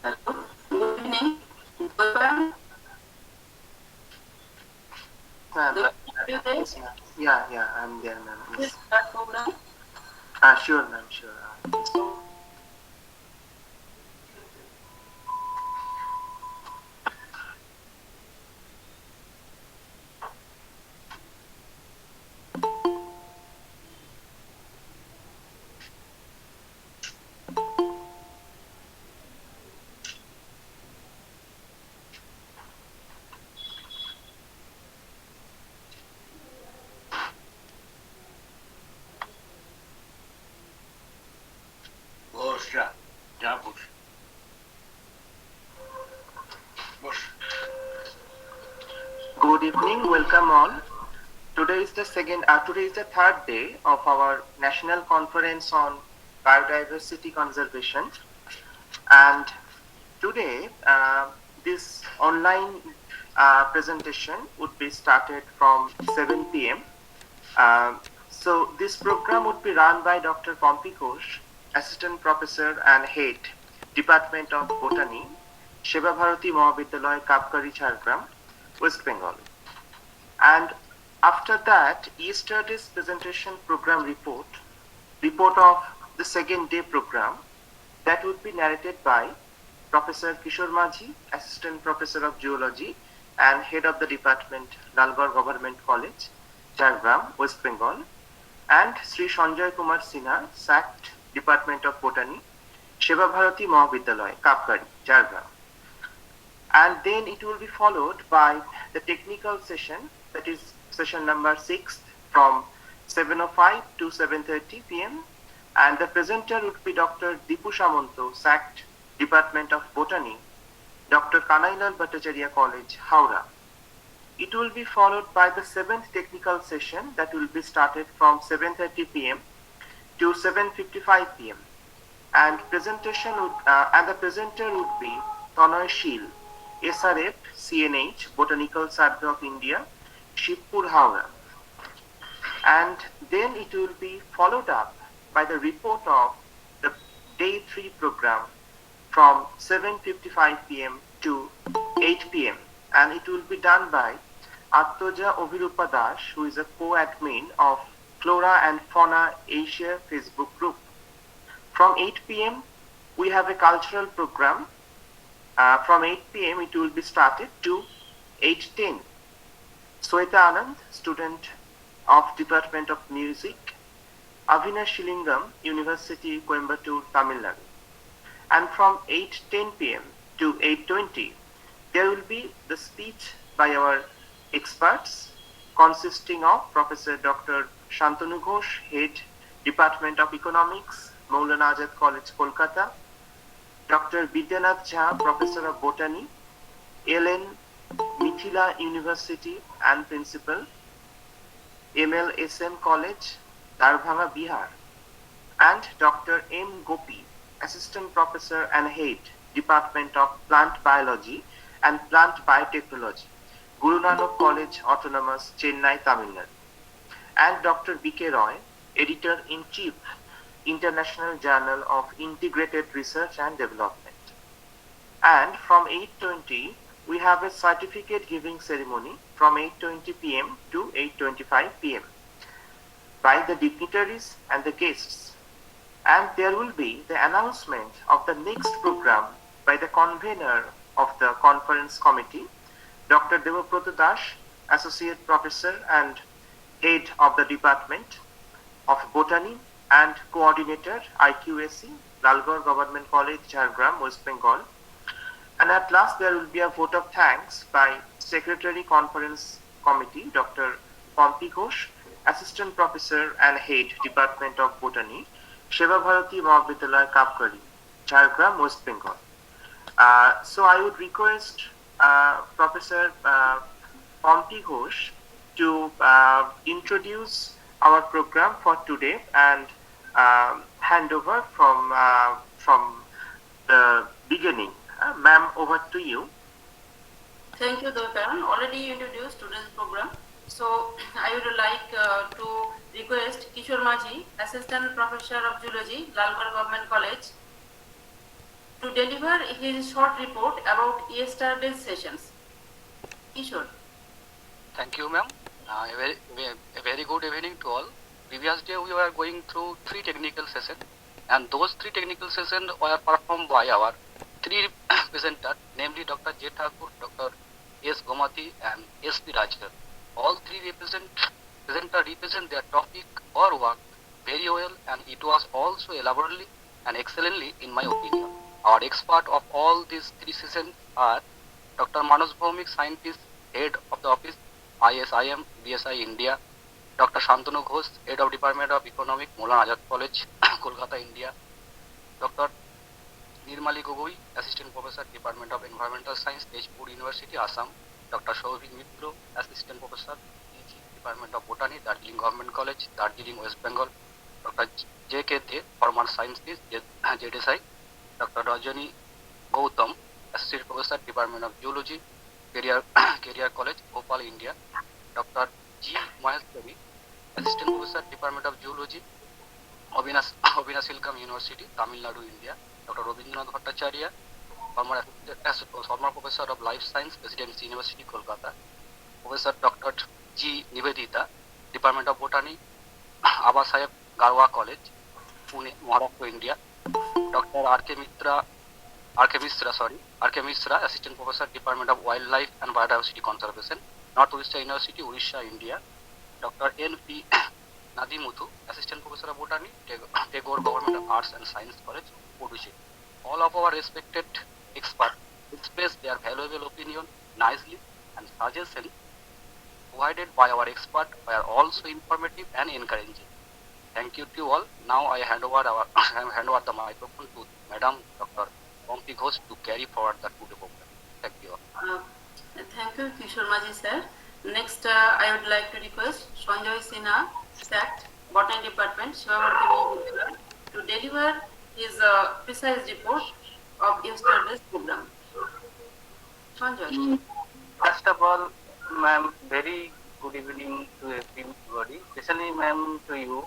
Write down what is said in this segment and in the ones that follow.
Hello, good evening. Welcome. Ma'am, Are you there? yes, ma'am. Yeah, I'm there, ma'am. Please Yes. start program. Sure, ma'am, sure. Yes. বস যা যা বস বস Good evening, welcome all. Today is the third day of our National Conference on Biodiversity Conservation, and today this online presentation would be started from 7 p.m. So this program would be run by Dr. Pompi Ghosh, Assistant Professor and Head, Department of Botany, Sheba Bharati Mahavidyalaya, Kapkari, Jhargram, West Bengal. And after that, yesterday's presentation program report of the second day program, that would be narrated by Professor Kishore Majhi, Assistant Professor of Geology and Head of the Department, Lalgarh Government College, Jhargram, West Bengal, and Sri Sanjay Kumar Sinha, SACT, Department of Botany, Sheba Bharati Mahavidyalaya, Kapkari, Jhargram. And then it will be followed by the technical session, that is session number 6 from 7:05 to 7:30 p.m. And the presenter would be Dr. Dipu Samanto, SACT, Department of Botany, Dr. Kanailal Bhattacharya College, Howrah. It will be followed by the 7th technical session that will be started from 7:30 p.m. to 7:55 p.m. And the presenter would be Tanoy Sheel, SRF CNH, Botanical Survey of India, Shivpur, Howrah. And then it will be followed up by the report of the day 3 program from 7:55 p.m. to 8 p.m. And it will be done by Attoja Ovirupa Das, who is a co-admin of Flora and Fauna Asia Facebook group. From 8 p.m. we have a cultural program. From 8 p.m. it will be started to 8:10. Sweta Anand, student of Department of Music, Avinash Shilingam, University, Coimbatore, Tamil Nadu. And from 8:10 p.m. to 8:20, there will be the speech by our experts, consisting of Professor Dr. Shantanu Ghosh, Head, Department of Economics, Maulana Azad College, Kolkata, Dr. Bidyanath Jha, Professor of Botany, LN Mithila University and Principal, MLSM College, Darbhanga, Bihar, and Dr. M. Gopi, Assistant Professor and Head, Department of Plant Biology and Plant Biotechnology, Guru Nanak College, Autonomous, Chennai, Tamil Nadu, and Dr. B.K. Roy, Editor-in-Chief, International Journal of Integrated Research and Development. And from 8:20, we have a certificate giving ceremony from 8:20 p.m. to 8:25 p.m. by the dignitaries and the guests. And there will be the announcement of the next program by the convener of the conference committee, Dr. Devabrata Das, Associate Professor and Head of the Department of Botany and Coordinator, IQAC, Lalgarh Government College, Jhargram, West Bengal. And at last there will be a vote of thanks by Secretary Conference Committee, Dr. Pompi Ghosh, Assistant Professor and Head, Department of Botany, Sheba Bharati Mahavidyalaya, Kapkari, Jhargram, West Bengal. So I would request Professor Pompi Ghosh to introduce our program for today and hand over from the beginning. Ma'am, over to you. Thank you, Dokaran. Already introduced today's program. So I would like to request Kishore Majhi, Assistant Professor of Geology, Lalgarh Government College, to deliver his short report about yesterday's sessions. Kishore. Thank you, ma'am. A very good evening to all. Previous day we were going through 3 technical sessions, and those 3 technical sessions were performed by our 3 presenters, namely Dr. J. Thakur, Dr. S. Gomati, and S. P. Rajan. All 3 presenters represent their topic or work very well, and it was also elaborately and excellently, in my opinion. Our expert of all these 3 sessions are Dr. Manoj Bhaumik, scientist, head of the office, ISIM, BSI India; Dr. Shantanu Ghosh, head of Department of Economics, Maulana Azad College, Kolkata, India; Dr. Nirmali Gogoi, assistant professor, Department of Environmental Science, Tezpur University, Assam; Dr. Shauvik Mitro, assistant professor, Department of Botany, Darjeeling Government College, Darjeeling, West Bengal; Dr. J.K. De, former scientist, ZSI; Dr. Rajani Gautam, associate professor, Department of Geology, Career College, Bhopal, India; Dr. G. Maheshwari, assistant professor, Department of Geology, Abhinasilkam University, Tamil Nadu, India; Dr. Rabindranath Bhattacharya, former professor of life science, Presidency University, Kolkata; Professor Dr. G. Nivedita, Department of Botany, Baba Saheb Garwa College, Pune, Maharashtra, India; Dr. R.K. Misra, assistant professor, Department of Wildlife and Biodiversity Conservation, North Orissa University, Orissa, India; Dr. N.P. Nadimuthu, assistant professor of Botany, Tagore Government of Arts and Science College, Puducherry. All of our respected experts expressed their valuable opinion nicely, and suggestions provided by our expert were also informative and encouraging. Thank you to all. Now I hand over the microphone to Madam Dr. Pompi Ghosh to carry forward the today program. Thank you all. Thank you, Kishore Maji sir. Next, I would like to request Sanjoy Sinha, SACT, Botany Department, Shivavarti Mahibubnagar, to deliver his precise report of yesterday's program. Sanjoy. First of all, ma'am, very good evening to everybody, especially ma'am to you,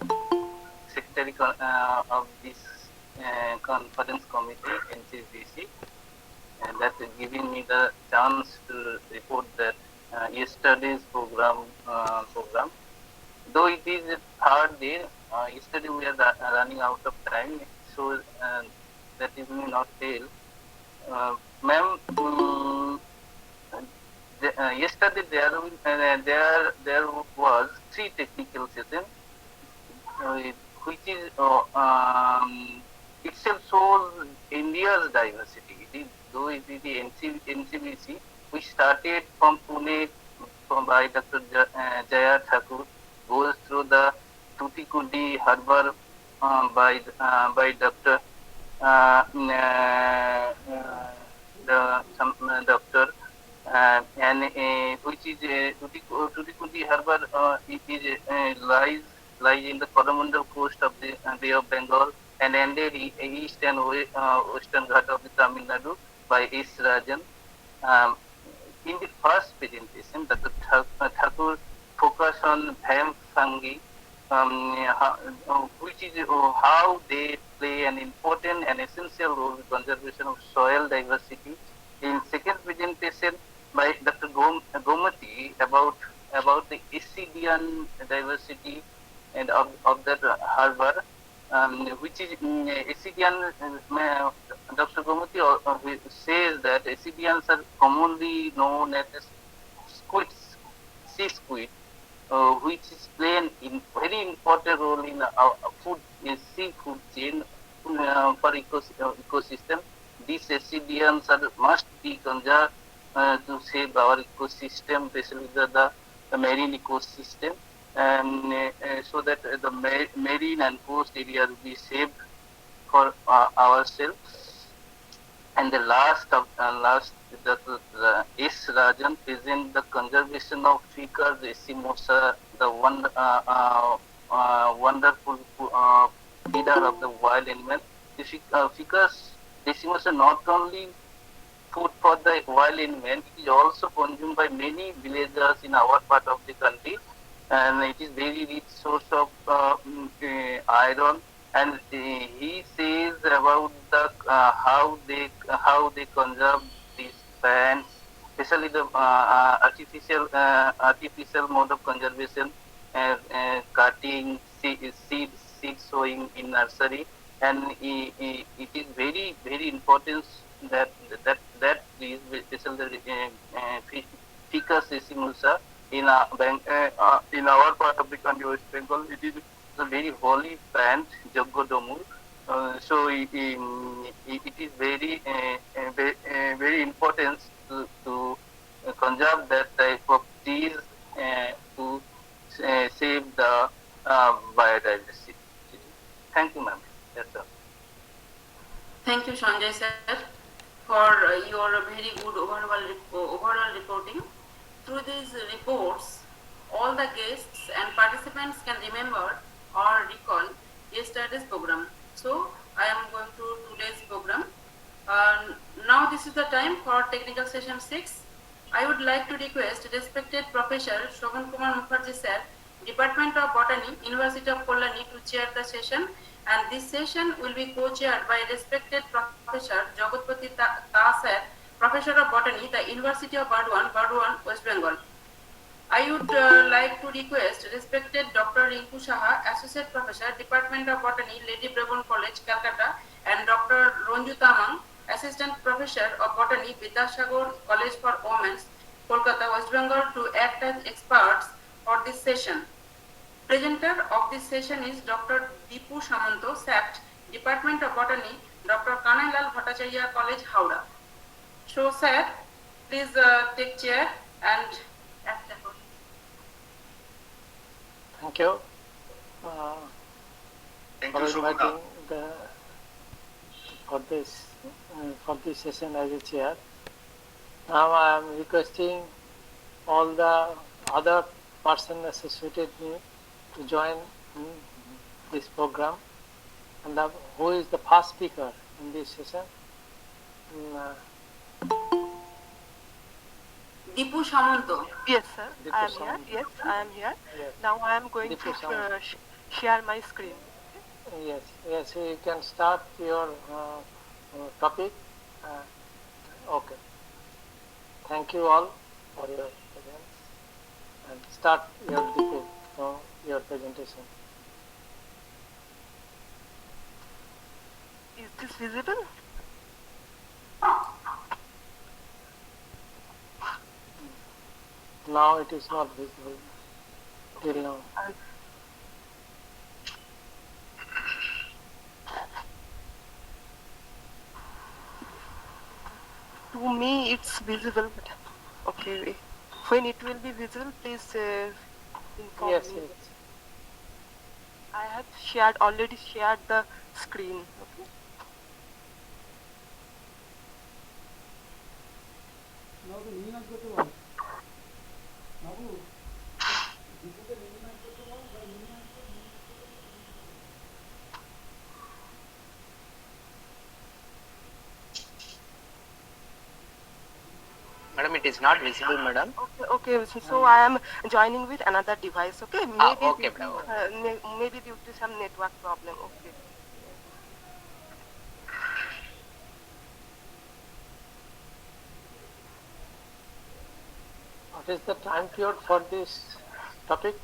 Secretary of this conference committee, NCBC, and that giving me the chance to report that yesterday's program. Though it is the third day, yesterday we are running out of time, so that is me not fail. Ma'am, yesterday there was 3 technical sessions, which is itself shows India's diversity. Though it is the NCBC, we started from Pune by Dr. Jaya Thakur, goes through the Tuticorin Harbour by Dr. Doctor, and which is Tuticorin Harbour. It is lies in the Coromandel coast of the Bay of Bengal, and ended east and western Ghat of the Tamil Nadu by S. Rajan. In the first presentation, Dr. Thakur focused on Bham fungi, which is how they play an important and essential role in conservation of soil diversity. In second presentation by Dr. Gomati about the Ascidian diversity and of that harbour, which is Ascidian. Dr. Gomati says that Ascidians are commonly known as squids, sea squid, which is playing in very important role in our seafood chain for ecosystem. These Ascidians must be conserved to save our ecosystem, especially the marine ecosystem, and so that the marine and coast area will be saved for ourselves. And the last, the S. Rajan present the conservation of Ficus decimosa, the wonderful feeder of the wild animal. The Ficus decimosa not only food for the wild animal, it is also consumed by many villagers in our part of the country, and it is very rich source of iron and he says about the how they conserve these plants, especially the artificial mode of conservation, cutting seed sowing in nursery, and it is very important that that is especially Ficus sessimusa in our part of the country, West Bengal. It is a very holy plant, Jaggodomur. So it is very important to conserve that type of trees to save the biodiversity. Thank you, ma'am. That's all. Thank you, Sanjay sir, for your very good overall reporting. Through these reports, all the guests and participants can remember or recall yesterday's program. So, I am going to today's program. Now this is the time for technical session 6. I would like to request respected Professor Shobhan Kumar Mukherjee sir, Department of Botany, University of Kolkata, to chair the session, and this session will be co-chaired by respected Professor Jagatpati Ta sir, Professor of Botany, the University of Burdwan, West Bengal. I would like to request respected Dr. Rinku Saha, Associate Professor, Department of Botany, Lady Brabourne College, Calcutta, and Dr. Ranju Tamang, Assistant Professor of Botany, Vidyasagar College for Women, Kolkata, West Bengal, to act as experts for this session. Presenter of this session is Dr. Deepu Samanto, SACT, Department of Botany, Dr. Kanailal Bhattacharya College, Howrah. So, sir, please take chair and act accordingly. Thank you Thank for you, inviting Shobhana. for this session as a chair. Now I am requesting all the other persons associated me to join this program. And who is the first speaker in this session? Deepu Samanto. Yes, sir. Deepu I am Samanto. here. Yes, I am here. Yes. Now I am going Deepu to Samanto. share my screen. Yes, you can start your topic. Okay. Thank you all for your presence. And start your presentation. Is this visible? Now it is not visible till now. To me, it's visible. But okay, when it will be visible, please inform Yes, me. yes. I have already shared the screen. Okay. Madam, it is not visible, madam. Okay. So I am joining with another device. Okay. Maybe okay, due to, madam. maybe due to some network problem. Okay. What is the time period for this topic?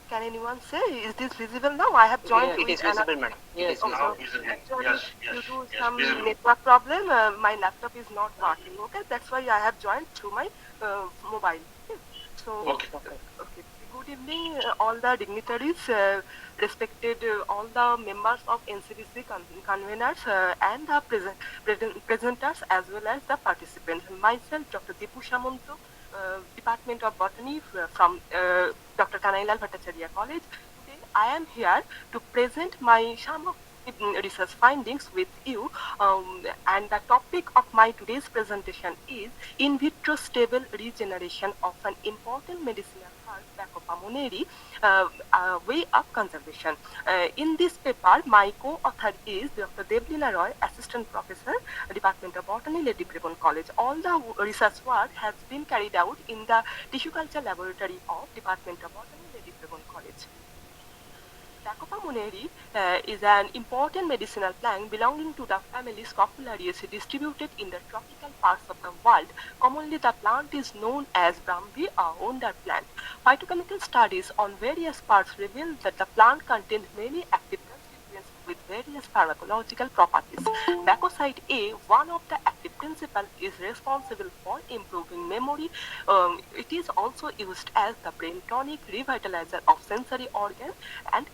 Can anyone say, is this visible now? I have joined It with is visible, madam. It Yes, is visible. Now visible. Actually, Yes, due yes, to yes, some visible. network problem, my laptop is not working. Okay, that's why I have joined through my mobile. Okay. So, Okay. okay. Good evening, all the dignitaries, respected all the members of NCBC conveners and the presenters as well as the participants. Myself, Dr. Deepu Samanto, Department of Botany from Dr. Kanailal Bhattacharya College. Today, I am here to present some of research findings with you, and the topic of my today's presentation is in vitro stable regeneration of an important medicinal herb, Bacopa monnieri, way of conservation. In this paper, my co-author is Dr. Devlina Roy, Assistant Professor, Department of Botany, Lady Brabourne College. All the research work has been carried out in the Tissue Culture Laboratory of Department of Botany, Lady Brabourne College. Bacopa monnieri is an important medicinal plant belonging to the family Scopulariaceae distributed in the tropical parts of the world. Commonly, the plant is known as Brahmi or wonder plant. Phytochemical studies on various parts reveal that the plant contains many active constituents with various pharmacological properties. Bacoside A, one of the active principles, is responsible for improving memory. It is also used as the brain tonic, revitalizer of sensory organs, and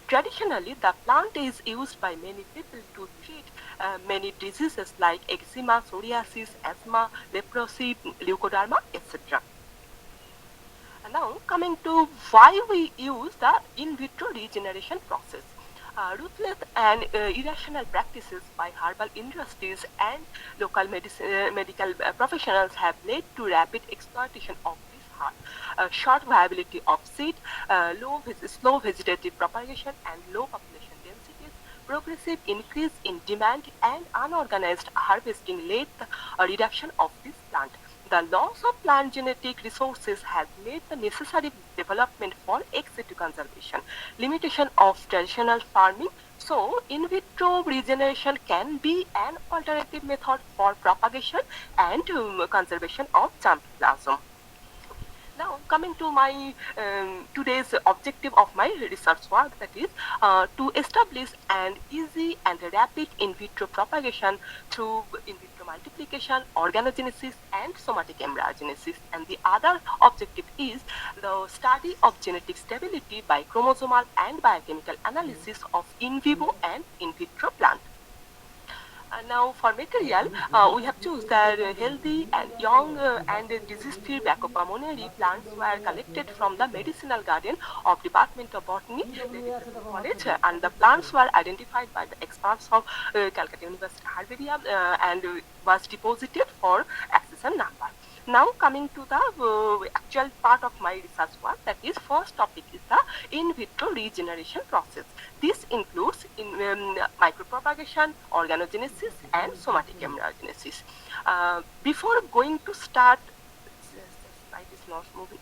traditionally, the plant is used by many people to treat many diseases like eczema, psoriasis, asthma, leprosy, leukoderma, etc. Now, coming to why we use the in vitro regeneration process. Ruthless and irrational practices by herbal industries and local medical professionals have led to rapid exploitation of short viability of seed, slow vegetative propagation and low population densities, progressive increase in demand and unorganized harvesting led a reduction of this plant. The loss of plant genetic resources has made the necessary development for ex situ conservation, limitation of traditional farming. So, in vitro regeneration can be an alternative method for propagation and conservation of germplasm. Now, coming to my today's objective of my research work, that is to establish an easy and rapid in vitro propagation through in vitro multiplication, organogenesis, and somatic embryogenesis. And the other objective is the study of genetic stability by chromosomal and biochemical analysis of in vivo and in vitro plant. Now for material, we have chosen that healthy and young and disease-free Bacopa monnieri plants were collected from the medicinal garden of Department of Botany, College, and the plants were identified by the experts of Calcutta University Herbarium and was deposited for accession number. Now coming to the actual part of my research work, that is first topic is the in vitro regeneration process. This includes micropropagation, organogenesis and somatic embryogenesis. Before going to start, slide is not moving.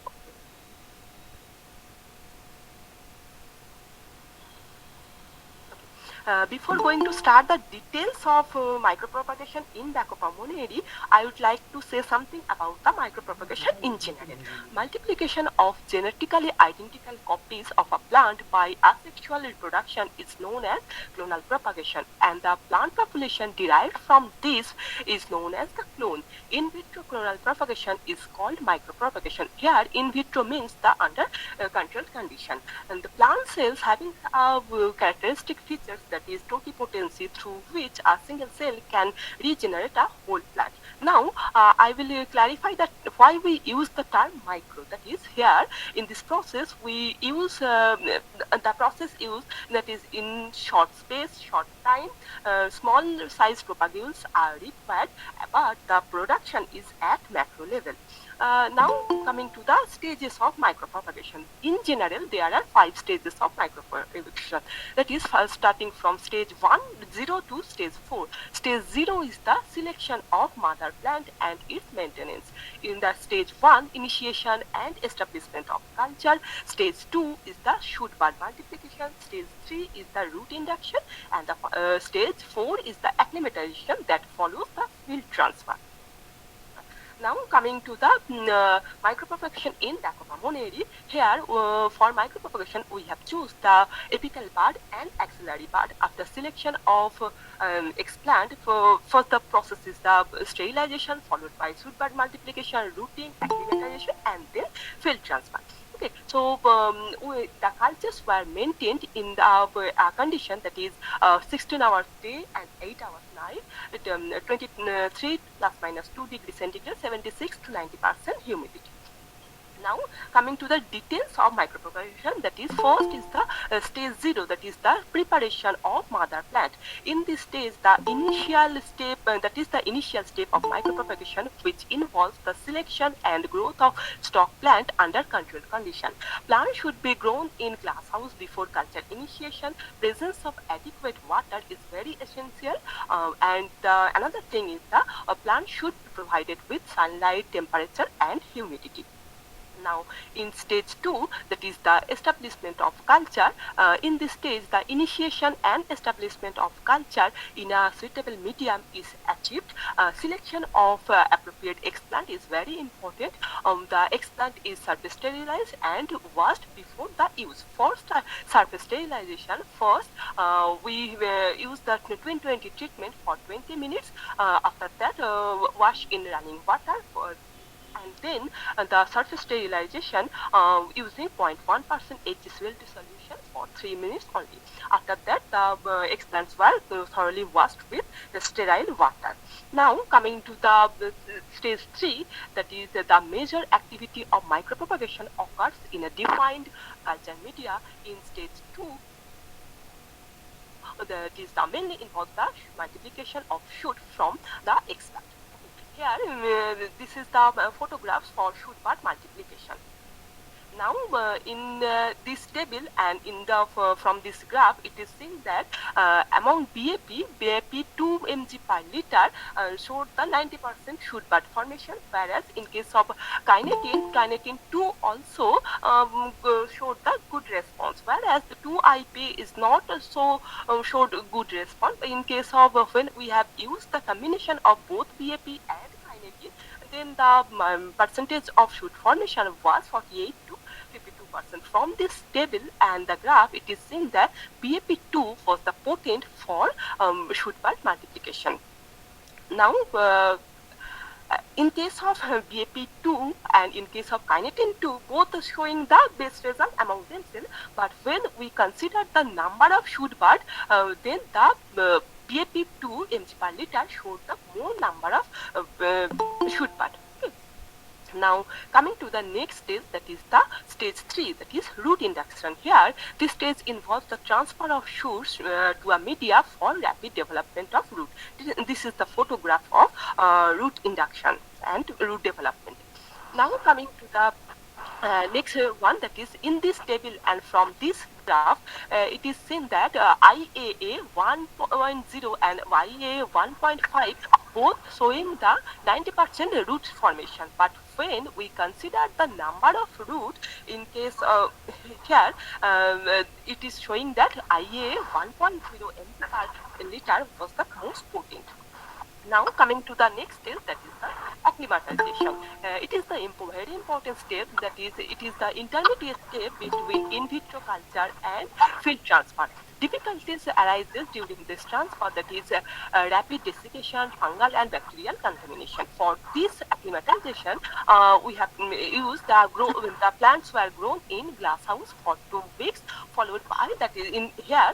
Before going to start the details of micropropagation in Bacopa monnieri, I would like to say something about the micropropagation in general. Multiplication of genetically identical copies of a plant by asexual reproduction is known as clonal propagation, and the plant population derived from this is known as the clone. In vitro clonal propagation is called micropropagation. Here, in vitro means the under controlled condition, and the plant cells having characteristic features, that is totipotency, through which a single cell can regenerate a whole plant. Now, I will clarify that why we use the term micro. That is, here in this process we use the process used, that is in short space, short time, small size propagules are required, but the production is at macro level. Now coming to the stages of micropropagation. In general, there are 5 stages of micropropagation. That is starting from stage 0 to stage 4. Stage 0 is the selection of mother plant and its maintenance. In the stage 1, initiation and establishment of culture. Stage 2 is the shoot bud multiplication. Stage 3 is the root induction, and the stage 4 is the acclimatization that follows the field transfer. Now coming to the micropropagation in Bacopa monnieri. Here for micropropagation we have chosen the apical bud and axillary bud. After selection of explant, first the process is the sterilization, followed by shoot bud multiplication, rooting, acclimatization, and then field transfer. Okay, so the cultures were maintained in the condition, that is 16 hours day and 8 hours night, at 23 plus minus 2 degrees centigrade, 76 to 90% humidity. Now coming to the details of micropropagation, that is first is the stage 0, that is the preparation of mother plant. In this stage, the initial step, that is the initial step of micropropagation, which involves the selection and growth of stock plant under controlled condition. Plant should be grown in glass house before culture initiation. Presence of adequate water is very essential, and another thing is the plant should be provided with sunlight, temperature and humidity. Now in stage 2, that is the establishment of culture, in this stage the initiation and establishment of culture in a suitable medium is achieved. Selection of appropriate explant is very important. The explant is surface sterilized and washed before the use. For surface sterilization, first we use the 20-20 treatment for 20 minutes. After that, wash in running water and then the surface sterilization using 0.1% HCl solution for 3 minutes only. After that, the explants were thoroughly washed with the sterile water. Now coming to the stage 3, that is the major activity of micropropagation occurs in a defined culture media. In stage 2, that is mainly involves the multiplication of shoot from the explant. Here, this is the photographs for shoot bud multiplication. Now, in this table and in the from this graph, it is seen that among BAP 2 mg per liter showed the 90% shoot bud formation, whereas in case of kinetin 2 also showed the good response, whereas the 2IP is not so showed good response. In case of when we have used the combination of both BAP and kinetin, then the percentage of shoot formation was 48 to 52%. From this table and the graph, it is seen that BAP2 was the potent for shoot bud multiplication. Now, in case of BAP2 and in case of kinetin 2, both are showing the best result among themselves. But when we consider the number of shoot bud, then the BAP2 mg per liter showed the more number of shoot bud. Now coming to the next stage, that is the stage 3, that is root induction. Here this stage involves the transfer of shoots to a media for rapid development of root. This is the photograph of root induction and root development. Now coming to the next one, that is in this table and from this graph, it is seen that IAA 1.0 and YAA 1.5 both showing the 90% root formation. But when we consider the number of root, in case here it is showing that IAA 1.0 mg per liter was the most potent. Now coming to the next stage, that is the acclimatization. It is the very important step, that is it is the intermediate step between in vitro culture and field transfer. Difficulties arises during this transfer, that is rapid desiccation, fungal and bacterial contamination. For this acclimatization, we have used the plants were grown in glass house for 2 weeks, followed by, that is in here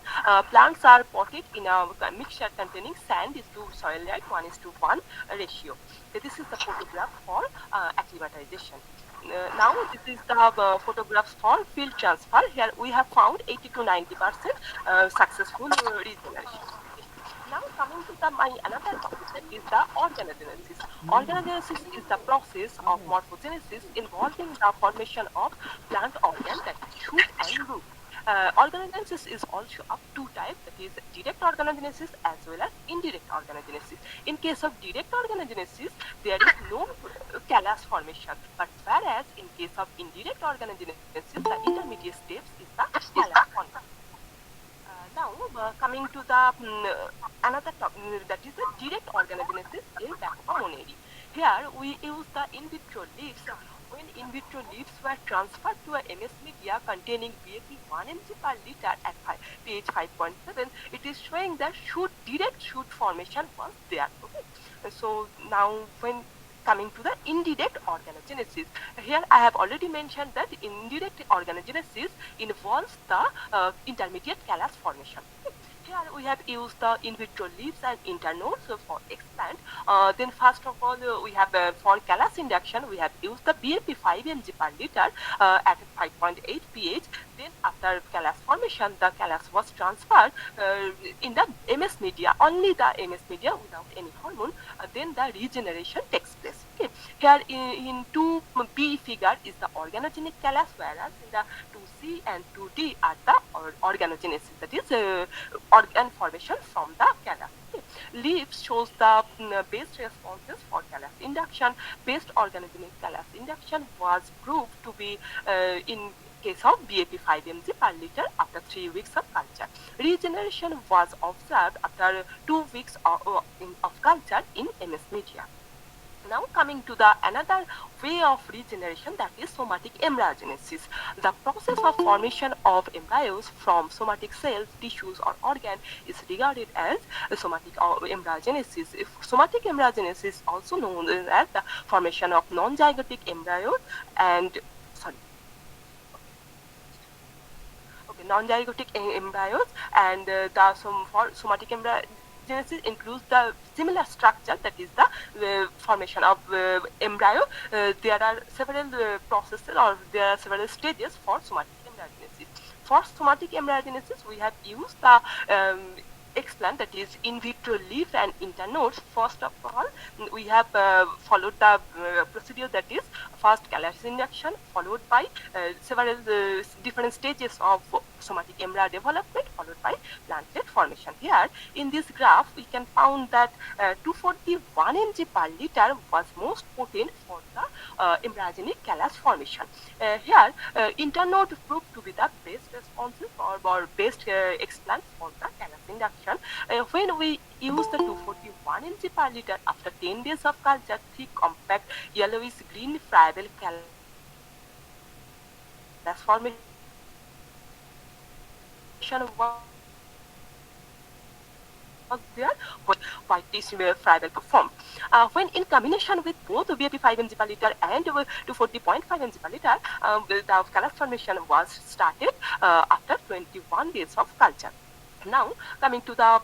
plants are potted in a mixture containing sand is to soil right 1:1 ratio. This is the photograph for acclimatization. Now this is the photographs for field transfer. Here we have found 80 to 90% successful regeneration. Now coming to the another topic, that is the organogenesis. Organogenesis is the process of morphogenesis involving the formation of plant organs, that is shoot and root. Organogenesis is also of 2 types, that is direct organogenesis as well as indirect organogenesis. In case of direct organogenesis, there is no callus formation, but whereas in case of indirect organogenesis, the intermediate steps is the callus formation. Now coming to the another topic, that is the direct organogenesis in Bacopa monnieri. Here we use the in vitro leaves. When in vitro leaves were transferred to a MS media containing BAP 1 mg per liter at pH 5.7, it is showing that direct shoot formation was there. Okay, so now when coming to the indirect organogenesis, here I have already mentioned that indirect organogenesis involves the intermediate callus formation. Okay. Here we have used the in vitro leaves and internodes for explant. Then first of all, we have for callus induction, we have used the BAP 5 mg per liter at 5.8 pH. Then after callus formation, the callus was transferred in the MS media, only the MS media without any hormone. Then the regeneration takes place. Okay. Here in 2B figure is the organogenic callus, whereas in the 2C and 2D are the organogenesis, that is organ formation from the callus. Okay. Leaves shows the base responses for callus induction. Based organogenic callus induction was proved to be in case of BAP 5 mg per liter after 3 weeks of culture. Regeneration was observed after 2 weeks of culture in MS media. Now coming to the another way of regeneration, that is somatic embryogenesis. The process of formation of embryos from somatic cells, tissues or organ is regarded as somatic embryogenesis. Somatic embryogenesis is also known as the formation of non-zygotic embryos and non-zygotic embryos, and for somatic embryogenesis includes the similar structure, that is the formation of embryo. There are several processes, or there are several stages for somatic embryogenesis. For somatic embryogenesis, we have used the explant, that is in vitro leaf and internodes. First of all, we have followed the procedure, that is first callus induction, followed by several different stages of somatic embryo development, followed by plantlet formation. Here in this graph we can found that 241 mg per liter was most potent for the embryogenic callus formation. Here internode proved to be the best responsive or best explant for the callus induction. When we use the 241 mg per liter after 10 days of culture, thick, compact, yellowish green friable callus formation was there, whitish friable form. When in combination with both BAP 5 mg per liter and 240.5 mg per liter, the callus formation was started after 21 days of culture. Now coming to the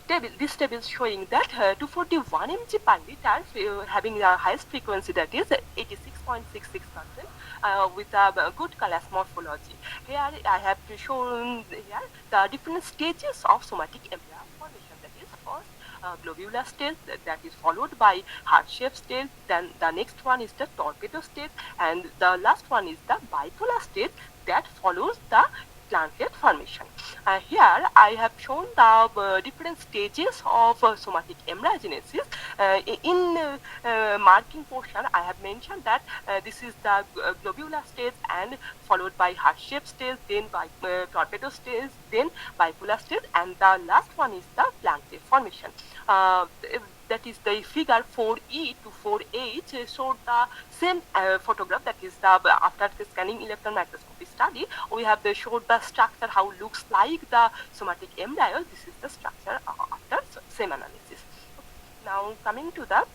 table, this table is showing that 241 mg per liter having the highest frequency, that is 86.66%, with a good callus morphology. Here I have shown here the different stages of somatic embryo formation, that is first globular stage, that is followed by heart-shaped stage, then the next one is the torpedo stage, and the last one is the bipolar stage that follows the plantlet formation. Here I have shown the different stages of somatic embryogenesis. In marking portion, I have mentioned that this is the globular stage, and followed by heart-shaped stage, then by torpedo stage, then bipolar stage, and the last one is the plantlet formation. That is the figure 4E to 4H showed the same photograph, that is the after the scanning electron microscopy study, we have showed the structure how looks like the somatic embryo. This is the structure after same analysis. Now coming to the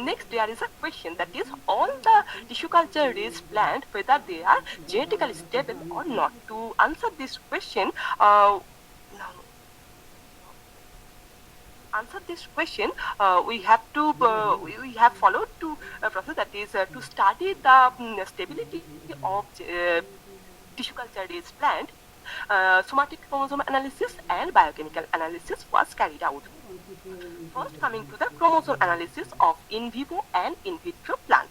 next, there is a question, that is all the tissue culture raised plant, whether they are genetically stable or not. To answer this question, we have to we have followed two process, that is to study the stability of tissue culture raised plant. Somatic chromosome analysis and biochemical analysis was carried out. First, coming to the chromosome analysis of in vivo and in vitro plant.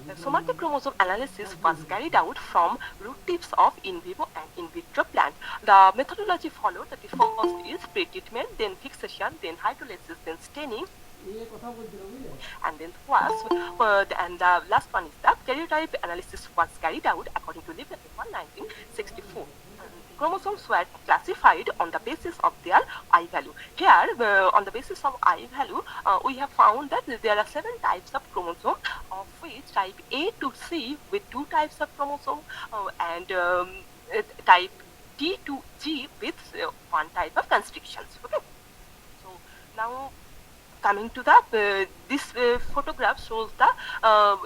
The somatic chromosome analysis was carried out from root tips of in vivo and in vitro plant. The methodology followed, that is first is pre-treatment, then fixation, then hydrolysis, then staining, and then and the last one is the karyotype analysis was carried out according to Liebler paper 1964. Chromosomes were classified on the basis of their I value. Here, on the basis of I value, we have found that there are 7 types of chromosome, of which type A to C with 2 types of chromosome, and type T to G with 1 type of constrictions. Okay. So now coming to the this photograph shows the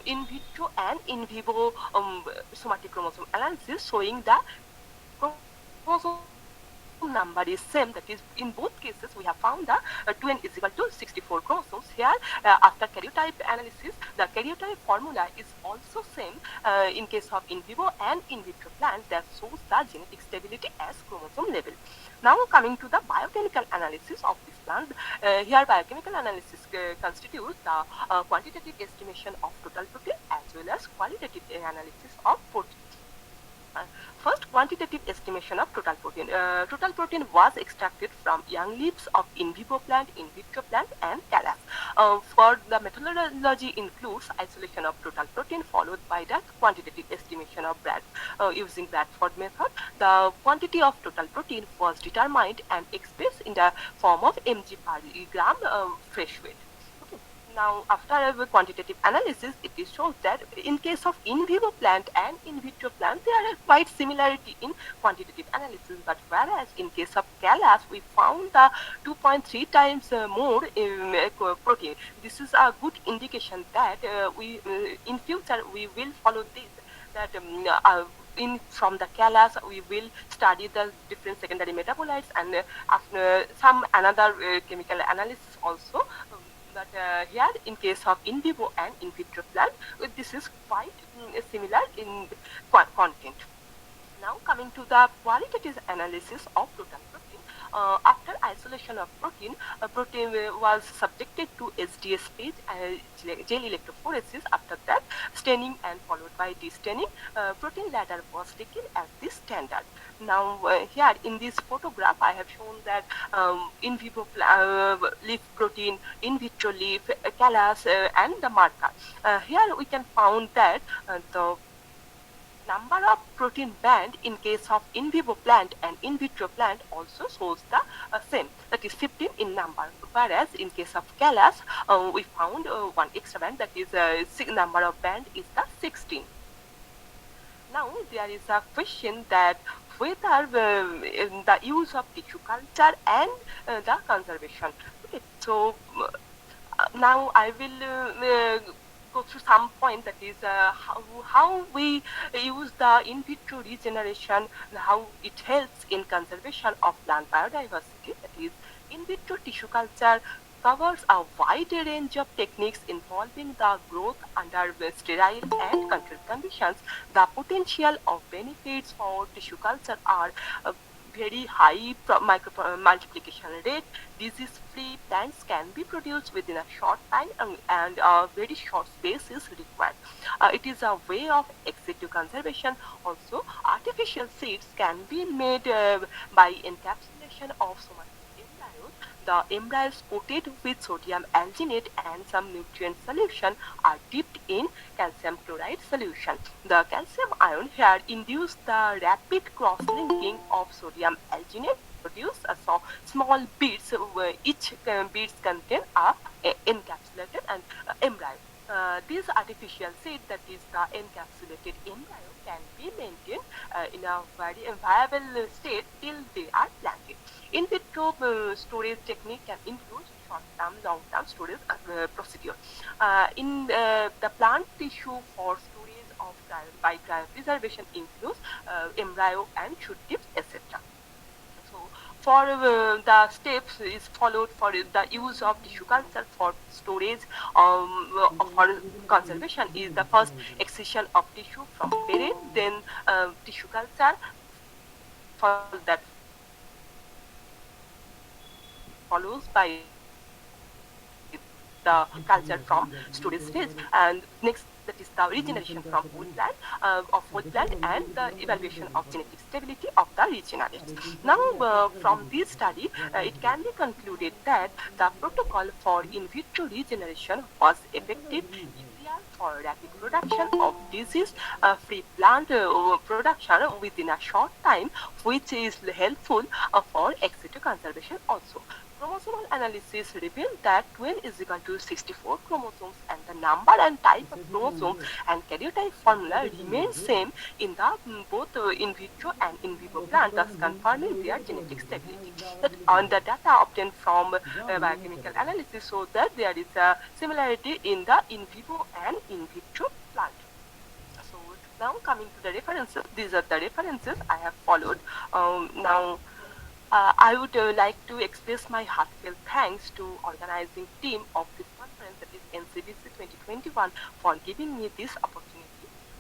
in vitro and in vivo somatic chromosome analysis showing the chromosome number is same. That is, in both cases we have found the 2n is equal to 64 chromosomes. Here after karyotype analysis, the karyotype formula is also same in case of in vivo and in vitro plants, that shows the genetic stability as chromosome level. Now coming to the biochemical analysis of this plant, here biochemical analysis constitutes the quantitative estimation of total protein as well as qualitative analysis of protein. First, quantitative estimation of total protein. Total protein was extracted from young leaves of in vivo plant, in vitro plant, and callus. For the methodology includes isolation of total protein followed by the quantitative estimation of using Bradford method. The quantity of total protein was determined and expressed in the form of mg per gram fresh weight. Now, after a quantitative analysis, it is shown that in case of in vivo plant and in vitro plant, there are quite similarity in quantitative analysis. But whereas in case of callus, we found the 2.3 times more protein. This is a good indication that we in future we will follow this. That from the callus we will study the different secondary metabolites and after some another chemical analysis also. But here in case of in vivo and in vitro plant, this is quite similar in content. Now coming to the qualitative analysis of total protein. After isolation of protein, protein was subjected to SDS phase gel electrophoresis. After that, staining and followed by destaining, protein ladder was taken as the standard. Now here in this photograph, I have shown that in vivo leaf protein, in vitro leaf, callus, and the marker. Here we can found that the number of protein band in case of in vivo plant and in vitro plant also shows the same, that is 15 in number, whereas in case of callus we found one extra band, that is number of band is the 16. Now there is a question that whether the use of tissue culture and the conservation. Okay, so now I will go through some point, that is how we use the in vitro regeneration, how it helps in conservation of plant biodiversity. That is, in vitro tissue culture covers a wide range of techniques involving the growth under sterile and controlled conditions. The potential of benefits for tissue culture are very high multiplication rate. Disease-free plants can be produced within a short time and a very short space is required. It is a way of executive conservation. Also, artificial seeds can be made by encapsulation of somatic embryos. The embryos coated with sodium alginate and some nutrient solution are dipped in calcium chloride solution. The calcium ion here induce the rapid cross-linking of sodium alginate, produce small beads. Each beads contain a encapsulated and embryo. This artificial seed, that is the encapsulated embryo, can be maintained in a very viable state till they are planted. In vitro storage technique can include short-term, long-term storage procedure. In the plant tissue for storage of by cryopreservation includes embryo and shoot tips, etc. So, for the steps is followed for the use of tissue culture for storage for conservation is the first excision of tissue from parent, then tissue culture, for that follows by the culture from storage phase, and next that is the regeneration from whole plant and the evaluation of genetic stability of the regenerates. Now from this study it can be concluded that the protocol for in vitro regeneration was effective, easier, for rapid production of disease-free plant production within a short time, which is helpful for ex situ conservation also. Chromosomal analysis revealed that 12 is equal to 64 chromosomes, and the number and type of chromosome and karyotype formula remain same in the both in vitro and in vivo plant, thus confirming their genetic stability. On the data obtained from biochemical analysis show that there is a similarity in the in vivo and in vitro plant. So now coming to the references, these are the references I have followed. Now I would like to express my heartfelt thanks to organizing team of this conference, that is NCBC 2021, for giving me this opportunity.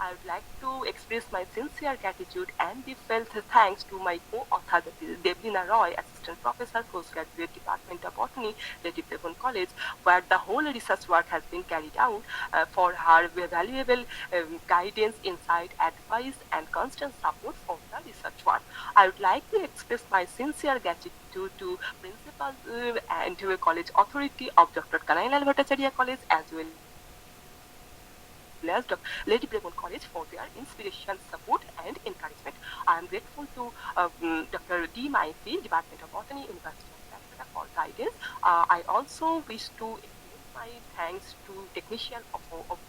I would like to express my sincere gratitude and the felt thanks to my co-author, that is Devlina Roy, Assistant Professor, Postgraduate Department of Botany, Lady Devon College, where the whole research work has been carried out, for her valuable guidance, insight, advice, and constant support for the research work. I would like to express my sincere gratitude to Principal and to a college authority of Dr. Kanailal Bhattacharya College, as well as Dr. Lady Devon College, for their inspiration, support, and encouragement. I am grateful to Dr. D. Maifi, Department of Botany, University of Calcutta, for guidance. I also wish to extend my thanks to technician of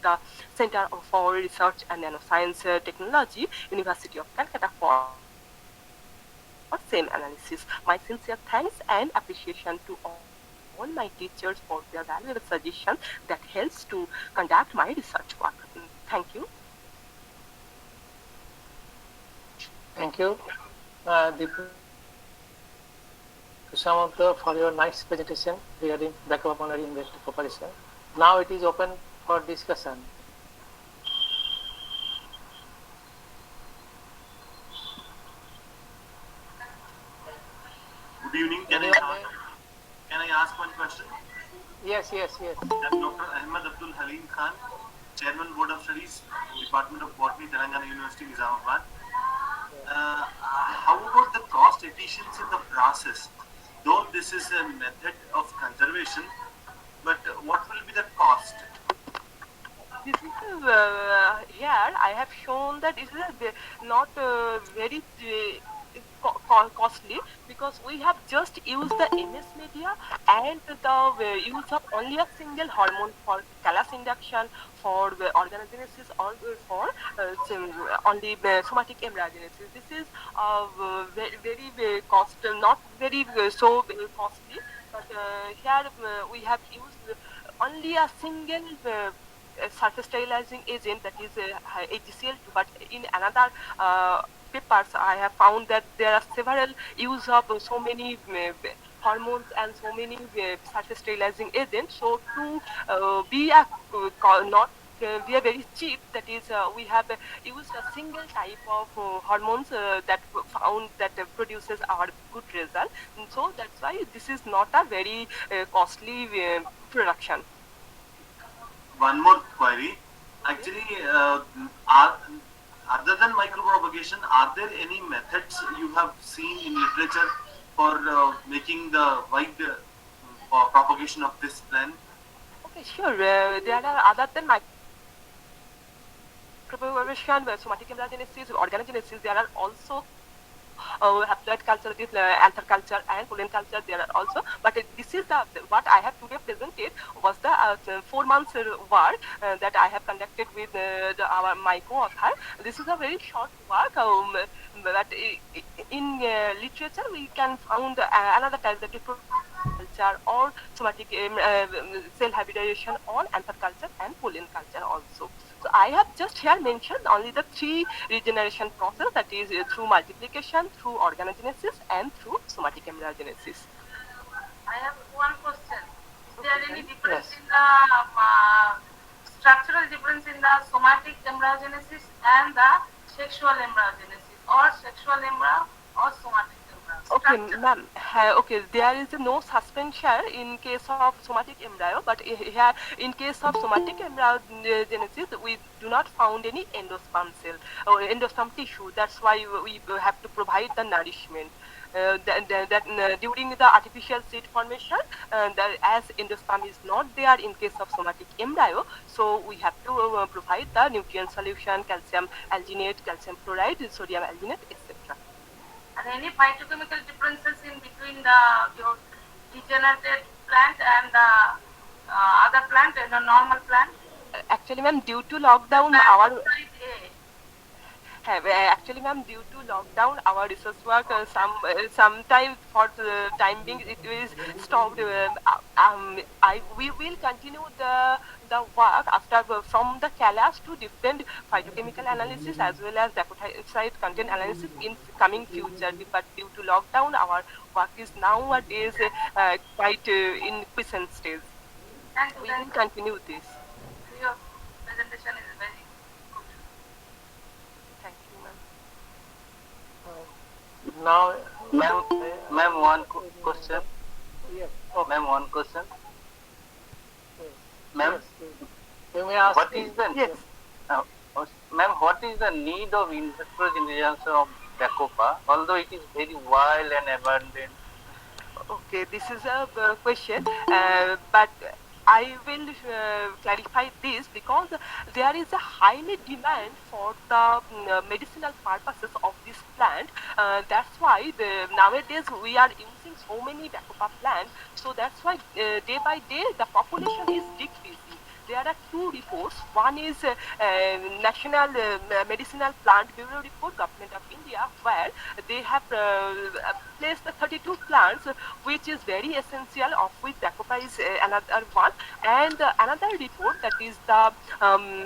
the Center for Research and Nanoscience Technology, University of Calcutta, for same analysis. My sincere thanks and appreciation to all my teachers for their valuable suggestion that helps to conduct my research work. Thank you. Thank you, Deepu Samanta, for your nice presentation regarding backup pulmonary investor preparation. Now it is open for discussion. Good evening. Can I ask one question? Yes. I'm Dr. Ahmed Abdul Halim Khan, Chairman Board of Studies, Department of Botany, Telangana University, Nizamabad. How about the cost efficiency in the process? Though this is a method of conservation, but what will be the cost? This is here I have shown that it is not very costly, because we have just used the MS media and the use of only a single hormone for callus induction, for organogenesis, or for only somatic embryogenesis. This is very cost, not very so costly, but here we have used only a single surface sterilizing agent, that is HCl2, but in another papers I have found that there are several use of so many hormones and so many surface sterilizing agents. So to be a not we are very cheap, that is we have used a single type of hormones that found that produces our good result, and so that's why this is not a very costly production. One more query. Actually, other than micropropagation, are there any methods you have seen in literature for making the wide propagation of this plant? Okay, sure. There are other than micropropagation, somatic embryogenesis, organogenesis. There are also haploid culture, this anther culture and pollen culture. There are also, but this is the what I have today presented was the 4 months work that I have conducted with my co-author. This is a very short work, but in literature we can found another type, that is culture or somatic cell hybridization or anther culture and pollen culture also. So I have just here mentioned only the 3 regeneration process, that is through multiplication, through organogenesis, and through somatic embryogenesis. I have one question. Is there any difference in the structural difference in the somatic embryogenesis and the sexual embryogenesis, or sexual embryo or somatic embryo? Okay, structure. ma'am. Okay, there is no suspension in case of somatic embryo, but here, in case of somatic embryogenesis, we do not found any endosperm cell or endosperm tissue. That's why we have to provide the nourishment. During the artificial seed formation, as endosperm is not there in case of somatic embryo, so we have to provide the nutrient solution, calcium alginate, calcium chloride, sodium alginate, etc. And any phytochemical differences in between your degenerated plant and the other plant and the normal plant? Actually, ma'am, due to lockdown, actually, ma'am, due to lockdown, our research work sometimes for the time being it is stopped. We will continue the work after from the CALAS to different phytochemical analysis as well as dacoxide content analysis in coming future. But due to lockdown, our work is nowadays quite in quiescent stage. Thank you. We will continue this. Your presentation is very good. Thank you, ma'am. Now, Ma'am, one question. yes, Ma'am, one question. Ma'am, yes, you may ask what me. is the Yes. ma'am? What is the need of in vitro generation of Bacopa, although it is very wild and abundant? Okay, this is a question, but I will clarify this because there is a highly demand for the medicinal purposes of this plant. That's why nowadays we are using so many Bacopa plants. So that's why day by day the population is decreasing. There are two reports. One is National Medicinal Plant Bureau report, Government of India, where they have placed 32 plants, which is very essential, of which Bacopa is another one. And another report, that is the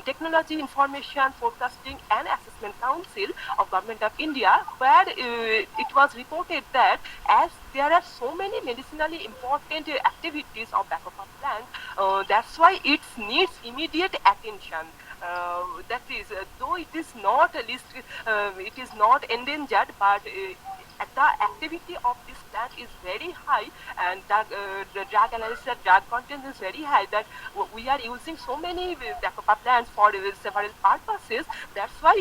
Technology Information Forecasting and Assessment Council of Government of India, where it was reported that as there are so many medicinally important activities of Bacopa plant, that's why it needs immediate attention. That is, though it is not it is not endangered, but the activity of this plant is very high, and the drug analysis, drug content is very high, that we are using so many Bacopa plants for several purposes. That's why,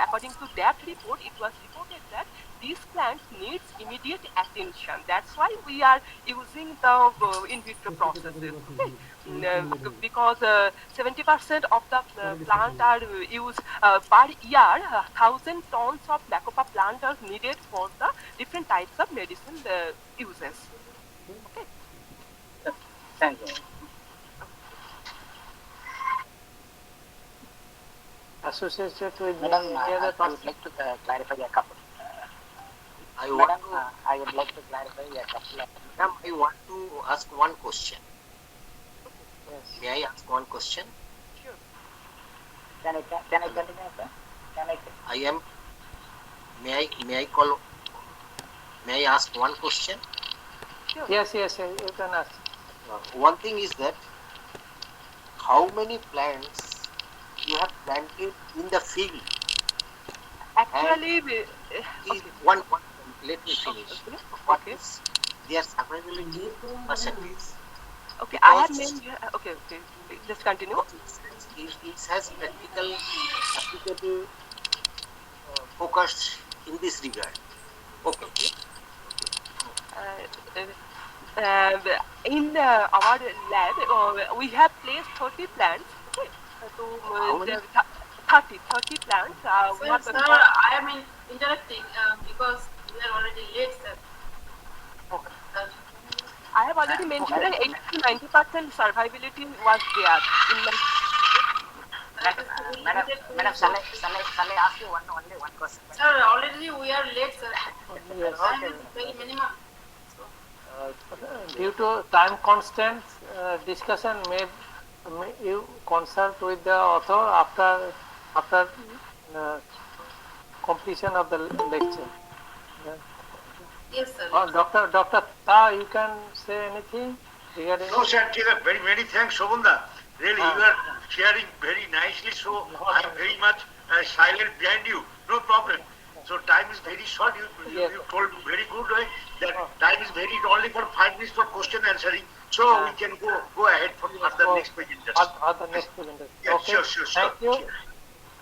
according to that report, it was reported that these plants needs immediate attention. That's why we are using the in vitro processes. Okay? Because 70% of the plant are used per year. 1,000 tons of Bacopa plant are needed for the different types of medicine uses. Okay. Thank you. Associated with Madam, any I other would person? like to clarify a couple. I I would like to clarify a couple of. Madam, I want to ask one question. Yes. May I ask one question? Sure. Can I continue, sir? Can I? I am. May I ask one question? Yes, you can ask. One thing is that how many plants you have planted in the field? Actually, Is one. Let me finish. What Okay. is their survivability percentage? Okay, I have Because- named. Okay, just continue. It has applicable focus in this regard. Okay. In our lab, we have placed 30 plants. Okay, How many? 30 plants. We Sir, have I am interrupting because we are already late, sir. Okay. Sir, I have already mentioned that 80 to 90% survivability was there in my. Madam, shall I ask you only one question? Sir, already we are late, sir. Yes. Time is very minimum. So, Due to time constraints, discussion may you consult with the author after completion of the lecture. yes, sir. Dr. Ta, you can say anything regarding? No, sir, very many thanks, Shobanda. Really, you are sharing very nicely, so I am very much silent behind you. No problem. So time is very short. You told very good way that time is very only for 5 minutes for question answering. So we can go ahead for the next presenter. Other next presenter. Yeah, Okay. sure. Thank you. Sure.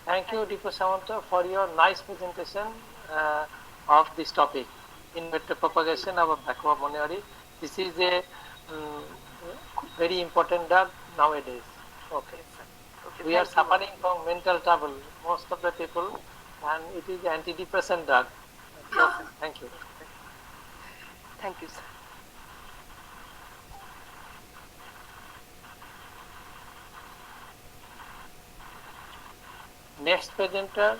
Thank you, Deepa Samanta, for your nice presentation of this topic, in vector propagation of Backward Moneri. This is a very important drug nowadays. Okay. We are suffering from mental trouble, most of the people, and it is antidepressant drug. Okay. Thank you. Thank you, sir. Next presenter.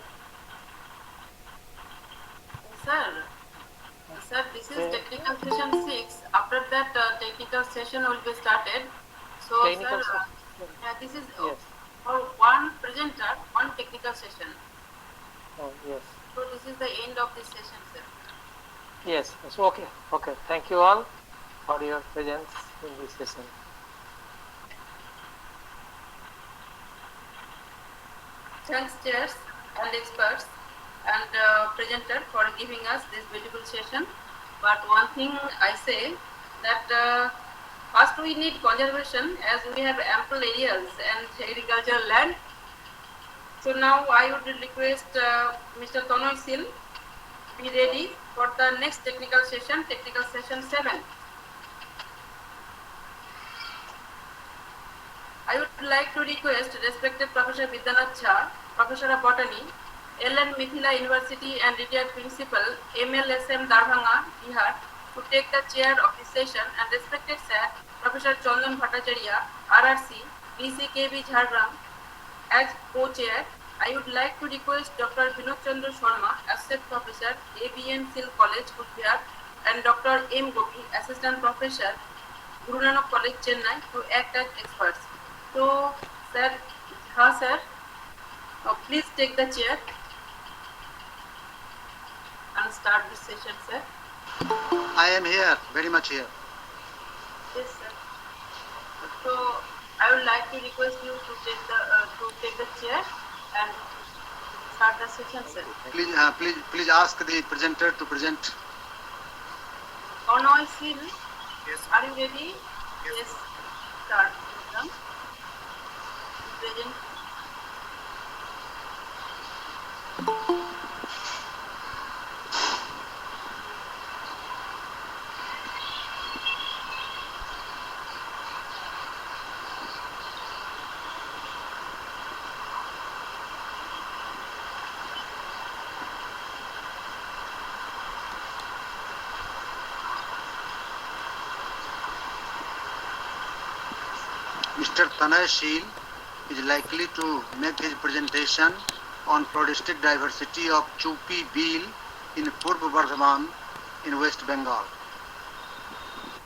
Sir, this is technical session 6. After that, technical session will be started. So, Technical sir, session. this is Yes. for one presenter, one technical session. Oh, yes. So, this is the end of this session, sir. Yes. So, okay. Okay. Thank you all for your presence in this session. Thanks, chairs and experts and presenter for giving us this beautiful session. But one thing I say that first we need conservation as we have ample areas and agricultural land. So now I would request Mr. Tonoy Sil be ready for the next technical session 7. I would like to request respected Professor Vidyanath Jha, Professor of Botany, LN Mithila University and retired principal, MLSM Darbhanga, Bihar, to take the chair of this session, and respected Sir, Professor Chandan Bhattacharya, RRC, BCKB Jhargram, as co-chair. I would like to request Dr. Vinod Chandra Sharma, Associate Professor, ABN Sil College, Kuchbihar, and Dr. M. Gopi, Assistant Professor, Guru Nanak College, Chennai, to act as experts. So, sir, please take the chair and start this session, sir. I am here, very much here. Yes, sir. So, I would like to request you to take the chair and start the session, sir. Please ask the presenter to present. Tonoy Sil, Yes. are you ready? Yes. Start program. Present. Mr. Tanay Sheel is likely to make his presentation on floristic diversity of Chupi Beel in Purba Bardhaman in West Bengal.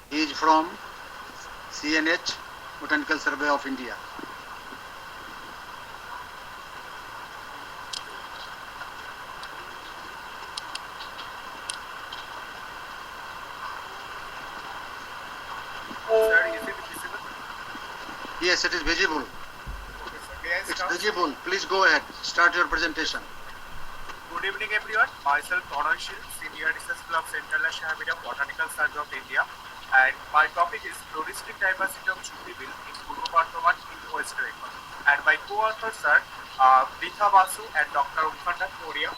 He is from CNH, Botanical Survey of India. Sir, is it visible? Yes, it is visible. Okay, sir. May I It's start? visible. Please go ahead. Start your presentation. Good evening, everyone. Myself, Tonoy Shil, Senior Research Club, Central Shahabira Botanical Survey of India, and my topic is floristic diversity of Chupi Beel in Purba Bardhaman in West Bengal. And my co-authors are Pritha Basu and Dr. Umkanda Korea.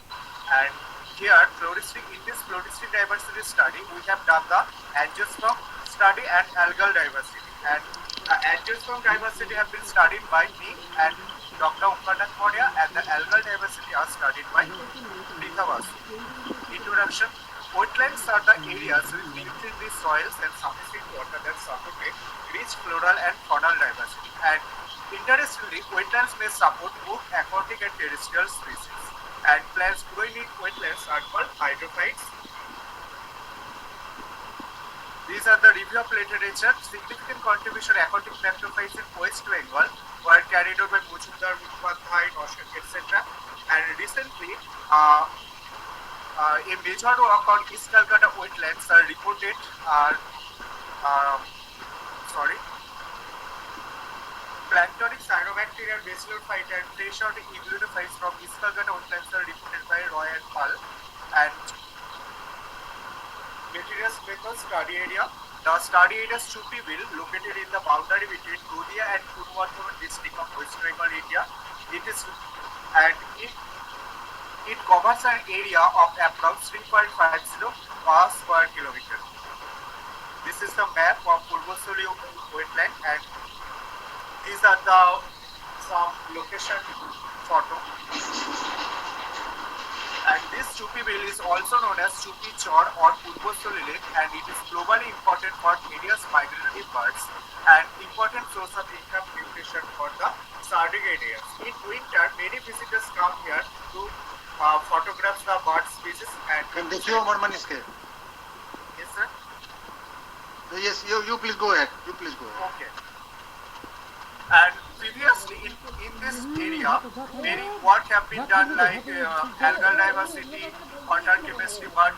And here, in this floristic diversity study, we have done the angiosperm study and algal diversity. And angiosperm diversity have been studied by me and Dr. Umkanda Korea, and the algal diversity are studied by Pritha Basu. Introduction. Wetlands are the areas with nutrient-rich soils and sufficient water that support rich floral and faunal diversity. And interestingly, wetlands may support both aquatic and terrestrial species. And plants growing in wetlands are called hydrophytes. These are the review of literature. Significant contribution aquatic macrophytes in West Bengal were carried out by Mujumdar, Mukhopadhyay, Noshak, etc. And recently, a major work on East Calcutta wetlands are reported. Planktonic cyanobacteria, bacillophyte, and freshwater immunophytes from East Calcutta wetlands are reported by Roy and Pal. and materials vehicle study area. The study area is Chupi Bill, located in the boundary between Purulia and Purbo Bardhaman district of West Bengal, India. It covers an area of approximately 3.50 per square kilometer. This is the map of Purbostoli wetland, and these are some location photo. And this Chupi Bill is also known as Chupi Chor or Purbostoli Lake, and it is globally important for various migratory birds and important source of income nutrition for the surrogate areas. In winter, many visitors come here to photograph the bird species and देखियो अमर मनीष के. Yes, sir. Yes, you please go ahead. You please go ahead. Okay. And previously in this area, many work have been done like algal diversity, water chemistry, but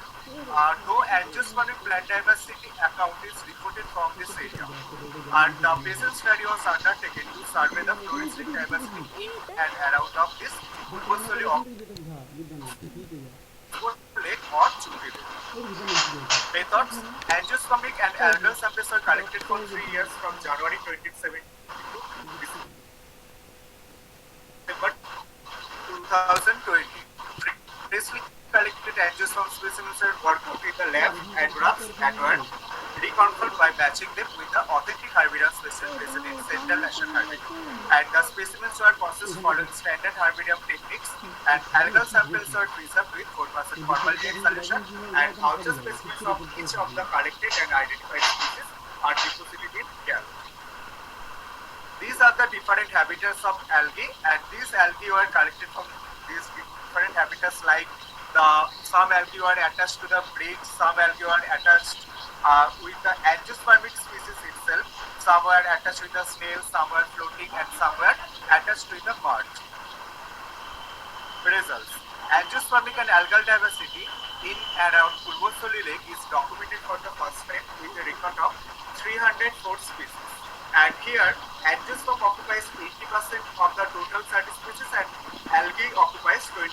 no angiospermic plant diversity account is reported from this area. And the present study was undertaken to survey the floristic diversity in and around of this Purbostoli lake or Chupi Lake. Methods: angiospermic and algal samples are collected for 3 years from January 2017 to December 2020. Previously collected angiosperm specimens are worked out in the lab and wraps and were reconfirmed by matching them with the authentic herbarium specimen present in Central National Herbarium. And the specimens were processed following standard herbarium techniques, and algal samples were preserved with 4% formaldehyde solution, and voucher specimens of each of the collected and identified species are deposited in gallery. These are the different habitats of algae, and these algae were collected from these different habitats, like some algae were attached to the bricks, some algae were attached with the angiospermic species itself, some were attached with the snail, some were floating, and some were attached with the mud. Results: angiospermic and algal diversity in and around Purbostoli Lake is documented for the first time with a record of 304 species. And here, angiosperm occupies 80% of the total 30 species and algae occupies 20%.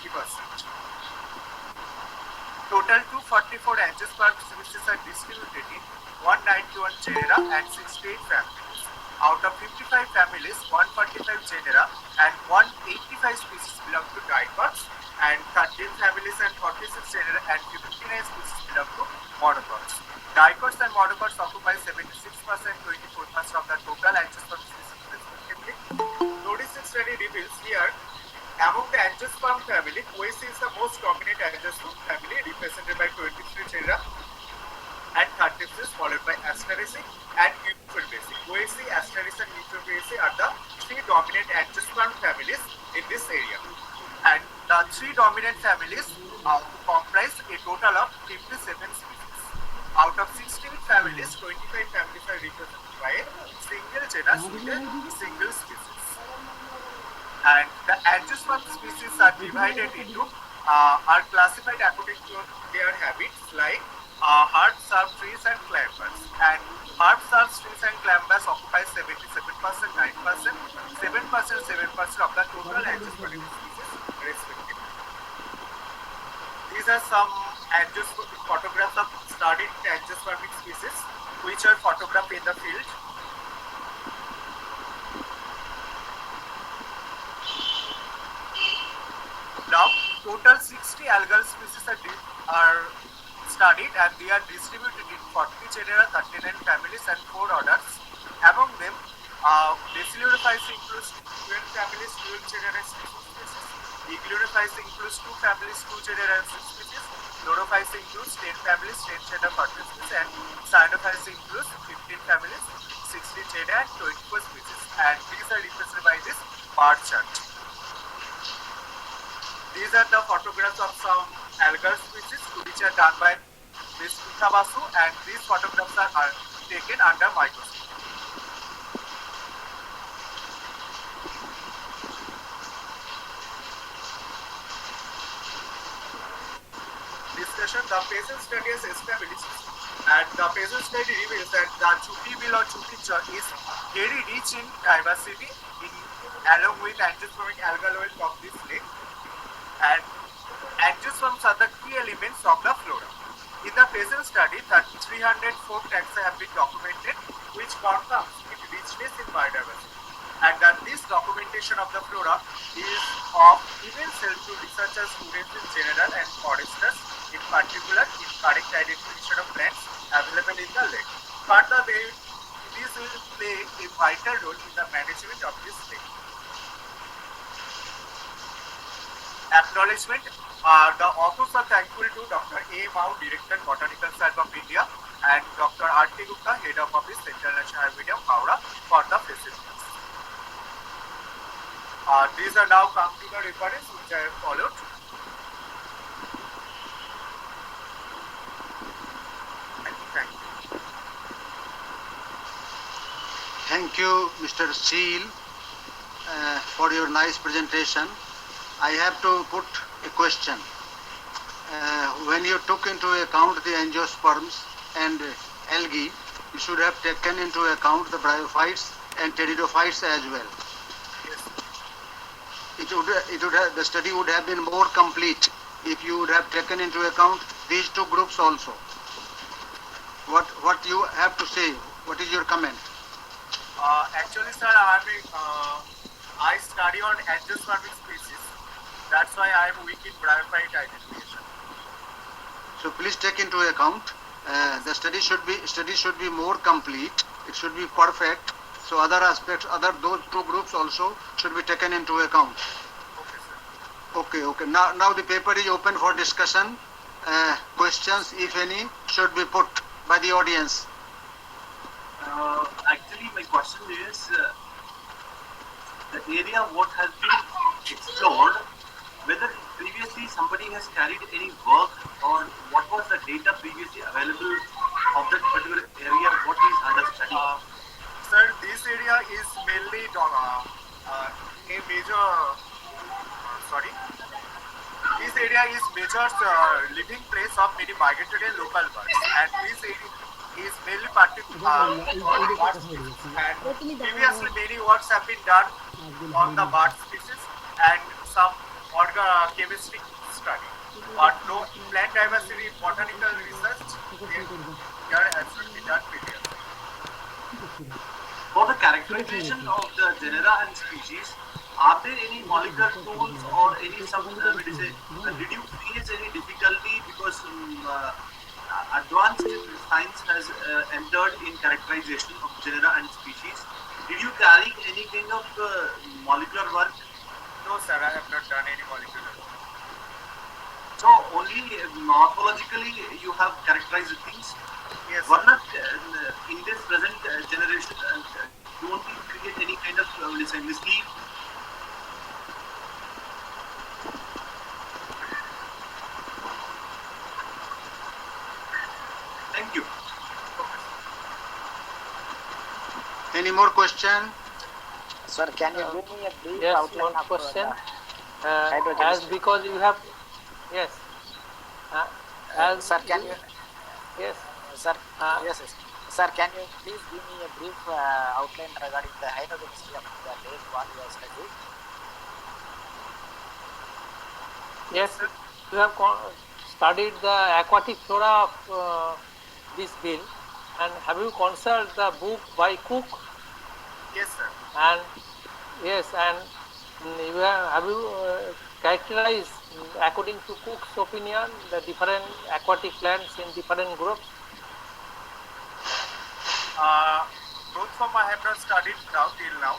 Total 244 angiosperm species are distributed in 191 genera and 68 families. Out of 55 families, 145 genera and 185 species belong to dioicots, and 13 families and 46 genera and 59 species belong to monocots. Dioicots and monocots occupy 76% and 24% of the total angiosperm species respectively. Notice this study reveals here, among the angiosperm family, Poaceae is the most dominant angiosperm family, represented by 23 genera and 30 species, followed by Asteraceae and Euphorbiaceae. Poaceae, Asteraceae and Euphorbiaceae are the three dominant angiosperm families in this area. And the three dominant families comprise a total of 57 species. Out of 16 families, 25 families are represented by a single genus with a single species. And the angiosperm species are divided into, are classified according to their habits, like herb, shrub, trees and clambers. And herb, shrub, trees and clambers occupy 77%, 9%, 7%, 7% of the total angiosperm species respectively. These are some photographs of studied angiospermic species which are photographed in the field. Now, total 60 algal species are studied, and they are distributed in 40 genera, 39 families, and 4 orders. Among them, Basilorophyce includes 12 families, 12 genera, and 6 species. Egluriphyce includes 2 families, 2 genera, and 6 species. Chlorophyce includes 10 families, 10 genera, 40 species, and Cyanophyce includes 15 families, 16 genera, and 24 species. And these are represented by this bar chart. These are the photographs of some algal species which are done by Ms. Mitha Basu, and these photographs are taken under microscope. Discussion: the present study is established, and the present study reveals that the Chupi Bill or Chupi Chor is very rich in diversity along with angiospermic algal wealth of this lake. And Angiosperms are the key elements of the flora. In the present study, 304 taxa have been documented, which confirms its richness in biodiversity, and that this documentation of the flora is of immense help to researchers, students in general, and foresters in particular in correct identification of plants available in the lake. Further, these will play a vital role in the management of this lake. Acknowledgement. The authors are thankful to Dr. A. Mao, Director, Botanical Survey of India, and Dr. R.T. Gupta, Head of Office, Central National Museum, Howrah, for the facilities. These are now come to the reference which I have followed. Thank you. Thank you, Mr. Seal, for your nice presentation. I have to put a question. When you took into account the angiosperms and algae, you should have taken into account the bryophytes and pteridophytes as well. Yes. The study would have been more complete if you would have taken into account these two groups also. What you have to say? What is your comment? Actually, sir, I study on angiospermic species. That's why I am weak in bryophyte identification. So please take into account. The study should be more complete. It should be perfect. So other aspects, those two groups also should be taken into account. Okay, sir. Okay. Now the paper is open for discussion. Questions, if any, should be put by the audience. Actually, my question is the area what has been explored, whether previously somebody has carried any work or what was the data previously available of that particular area, what is under study? Sir, this area is mainly a major. This area is major living place of many migratory and local birds, and this area is mainly particular birds. And previously, many works have been done on the bird species and some chemistry study, but no plant diversity botanical research here has been done previously. For the characterization of the genera and species, are there any molecular tools or any did you face any difficulty because advanced science has entered in characterization of genera and species? Did you carry any kind of molecular work? No, sir, I have not done any molecular work. So only morphologically you have characterized things? Yes. Why not in this present generation don't we create any kind of mislead? Thank you. Any more question? Sir, can you give me a brief Yes, outline one of question. hydrogen As study? because you have, yes. As Sir, can you? Yes. Sir, yes. Sir, can you please give me a brief outline regarding the hydrogenicity of the lake what you have studied? Yes, you have studied the aquatic flora of this bill, and have you consulted the book by Cook? Yes, sir. And yes, and you have you characterized according to Cook's opinion the different aquatic plants in different groups? Both from I have not studied now till now.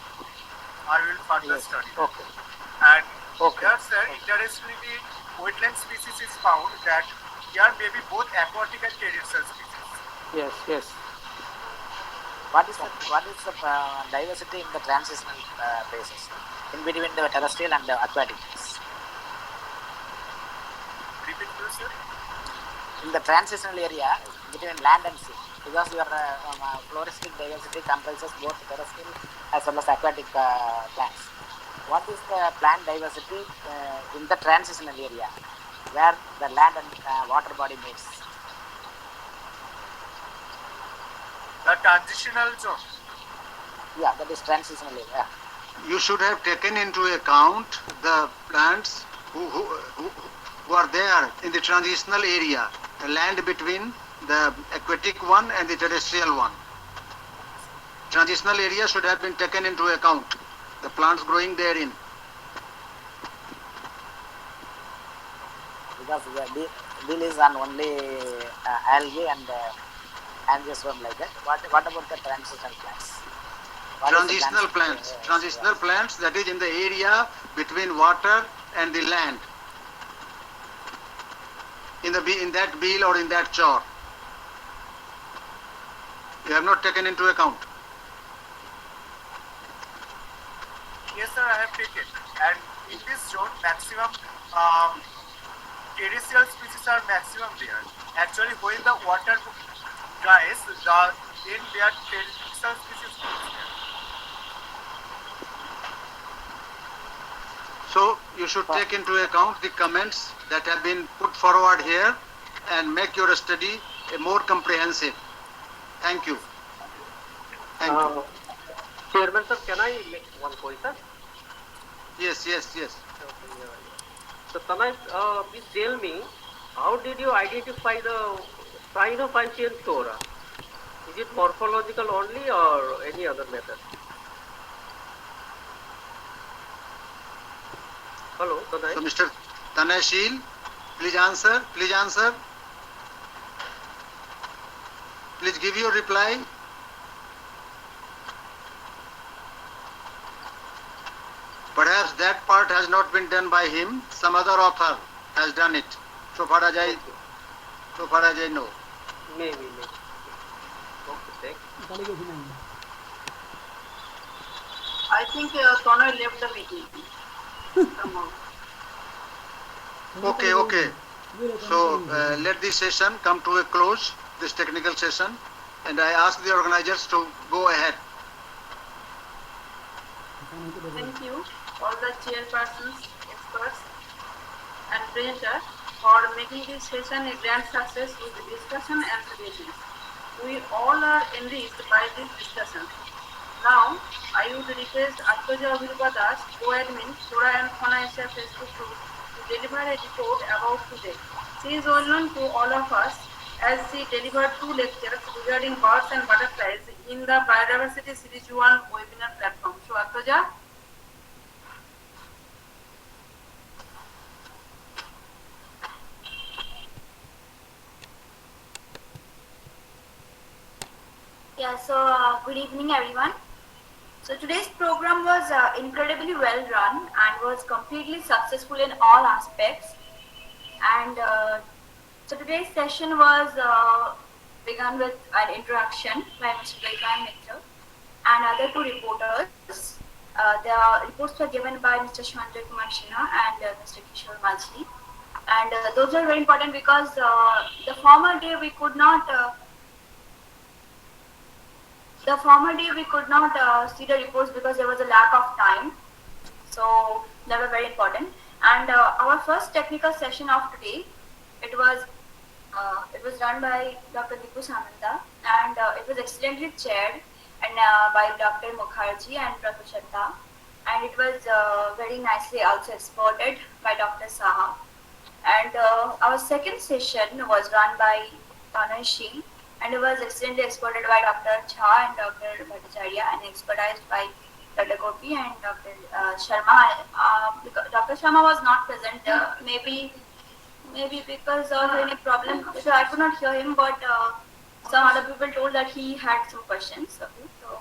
I will further study. Okay. And Okay. here, sir, interestingly, wetland species is found that here may be both aquatic and terrestrial species. Yes. What is the diversity in the transitional basis in between the terrestrial and the aquatic? Repeat, please, sir. In the transitional area between land and sea, because your floristic diversity comprises both terrestrial as well as aquatic plants. What is the plant diversity in the transitional area where the land and water body meets? The transitional zone. Yeah, that is transitional area. You should have taken into account the plants who are there in the transitional area, the land between the aquatic one and the terrestrial one. Transitional area should have been taken into account, the plants growing therein. Because the bill is on only algae and angiosperm like that. What about the transitional plants? Transitional plants. Transitional plants, that is in the area between water and the land. In that bill or in that chart. You have not taken into account. Yes, sir, I have taken. And in this zone, maximum terrestrial species are maximum there. Actually, when the water dries, then their terrestrial species goes there. So you should take into account the comments that have been put forward here and make your study more comprehensive. Thank you. Thank you. Chairman sir, can I make one question? Yes. So tonight, please tell me, how did you identify the Cyanophycean flora? Is it morphological only or any other method? Hello, Tanay. So Mr. Tanashil, please answer. Please give your reply. Perhaps that part has not been done by him. Some other author has done it. So far as I know. Maybe. Okay, thank you. I think Tonoy left the meeting. Okay. So let this session come to a close, this technical session, and I ask the organizers to go ahead. Thank you, all the chairpersons, experts, and presenters for making this session a grand success with the discussion and suggestions. We all are enriched by this discussion. Now, I would request Atmaja Abhirupa Das, co-admin, Flora and Fauna Asia Facebook group, to deliver a report about today. She is well known to all of us as she delivered 2 lectures regarding birds and butterflies in the Biodiversity Series 1 webinar platform. So, Atmaja. Yeah, so good evening everyone. So today's program was incredibly well run and was completely successful in all aspects. And so today's session was begun with an introduction by Mr. Vaikan Mitra and other 2 reporters. The reports were given by Mr. Shwanjay Kumar Sinha and Mr. Kishore Majhi. And those are very important because the former day we could not see the reports because there was a lack of time. So they were very important. And our first technical session of today, it was run by Dr. Dipu Samanta, and it was excellently chaired and by Dr. Mukherjee and Professor Shatta, and it was very nicely also exported by Dr. Saha. And our second session was run by Tanashil, and it was excellently exported by Dr. Jha and Dr. Bhattacharya and expertised by Dr. Gopi and Dr. Sharma. Dr. Sharma was not present, maybe because of any problem. So I could not hear him, but some other people told that he had some questions. Okay, so,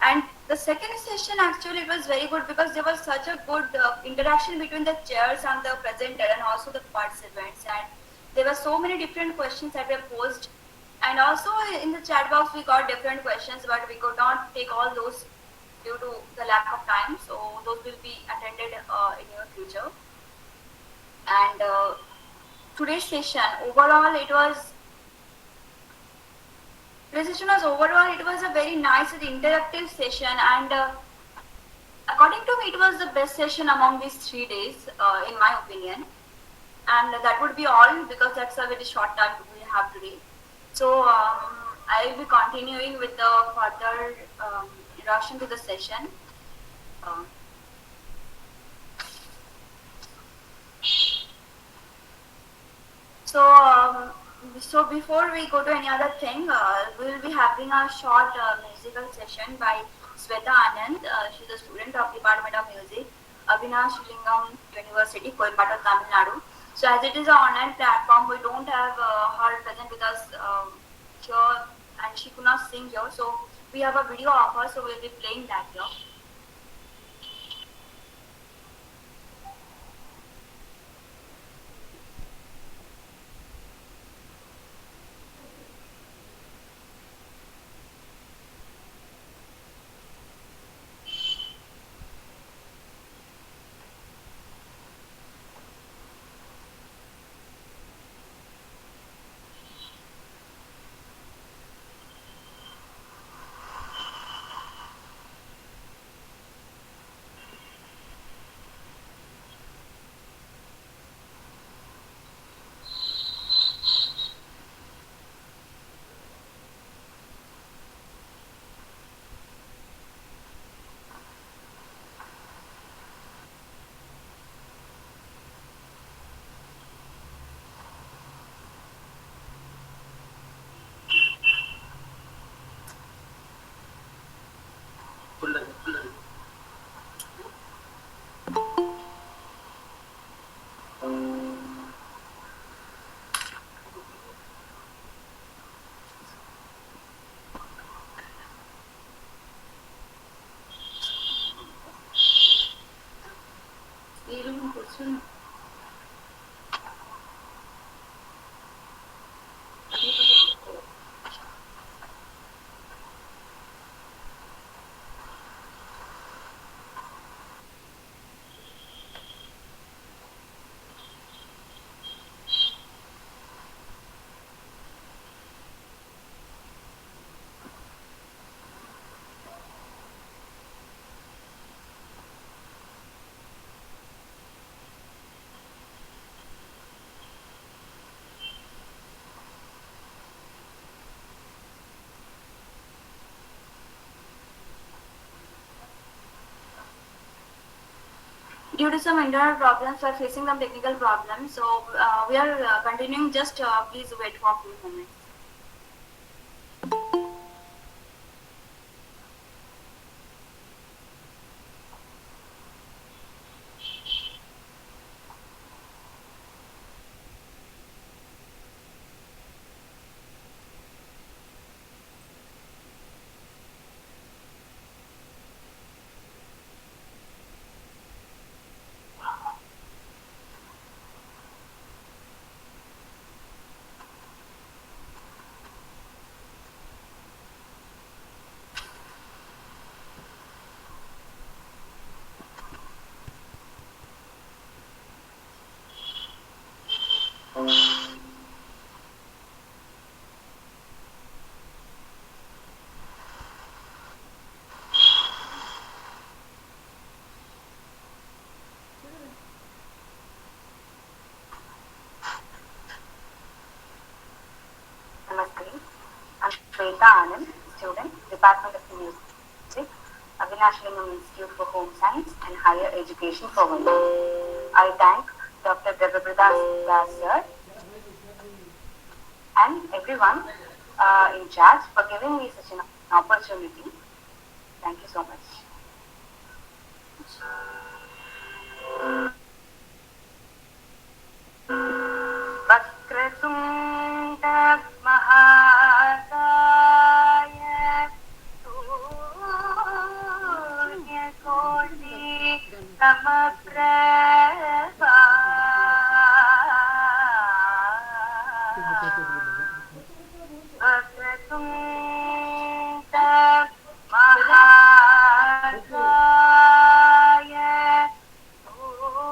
and the second session actually was very good because there was such a good interaction between the chairs and the presenter and also the participants, and there were so many different questions that were posed. And also in the chat box we got different questions, but we could not take all those due to the lack of time. So those will be attended in your future. And today's session overall, it was a very nice and interactive session, and according to me, it was the best session among these 3 days, in my opinion. And that would be all because that's a very short time we have today. So I will be continuing with the further introduction to the session. So, so before we go to any other thing, we will be having a short musical session by Sweta Anand. She's a student of Department of Music, Avinash Lingam University, Kolkata, Tamil Nadu. So as it is an online platform, we don't have her present with us here, and she could not sing here. So we have a video of her, so we'll be playing that here. Due to some internal problems, we are facing some technical problems. So we are continuing. Just please wait for a few moments. Namaste. I'm Shweta Anand, student, Department of Music, Avinash Lingam Institute for Home Science and Higher Education for Women. I thank Dr. Devabrata Das sir and everyone in charge for giving me such an opportunity. Thank you so much. वक्रतुण्ड महाकाय सूर्यकोटि समप्रभा वक्रतुण्ड महाकाय सूर्यकोटि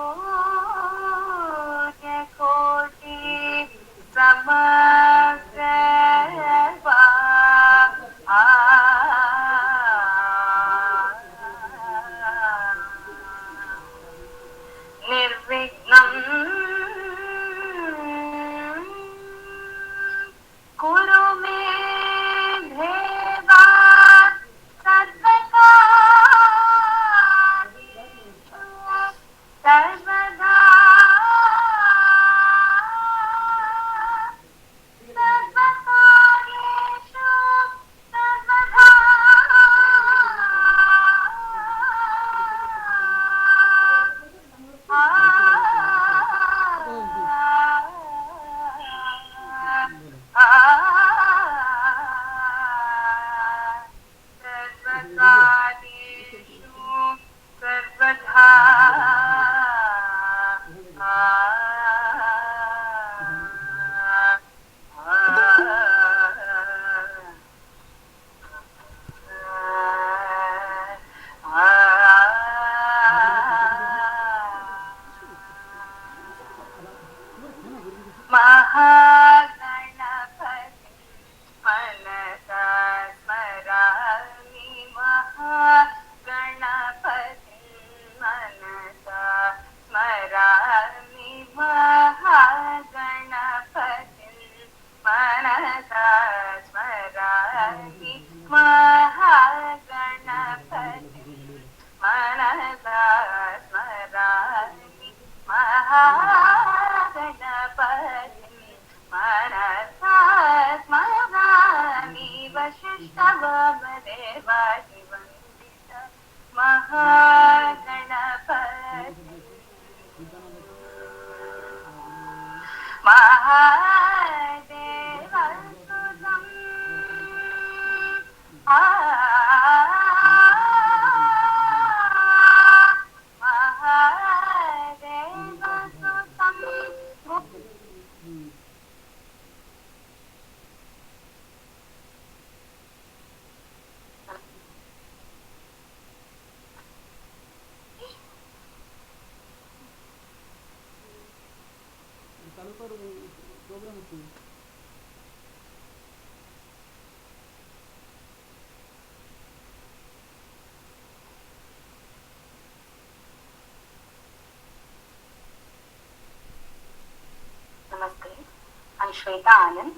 Mahaganapati महादेवसुतं महादेवसुतं Namaste. I'm Shweta Anand.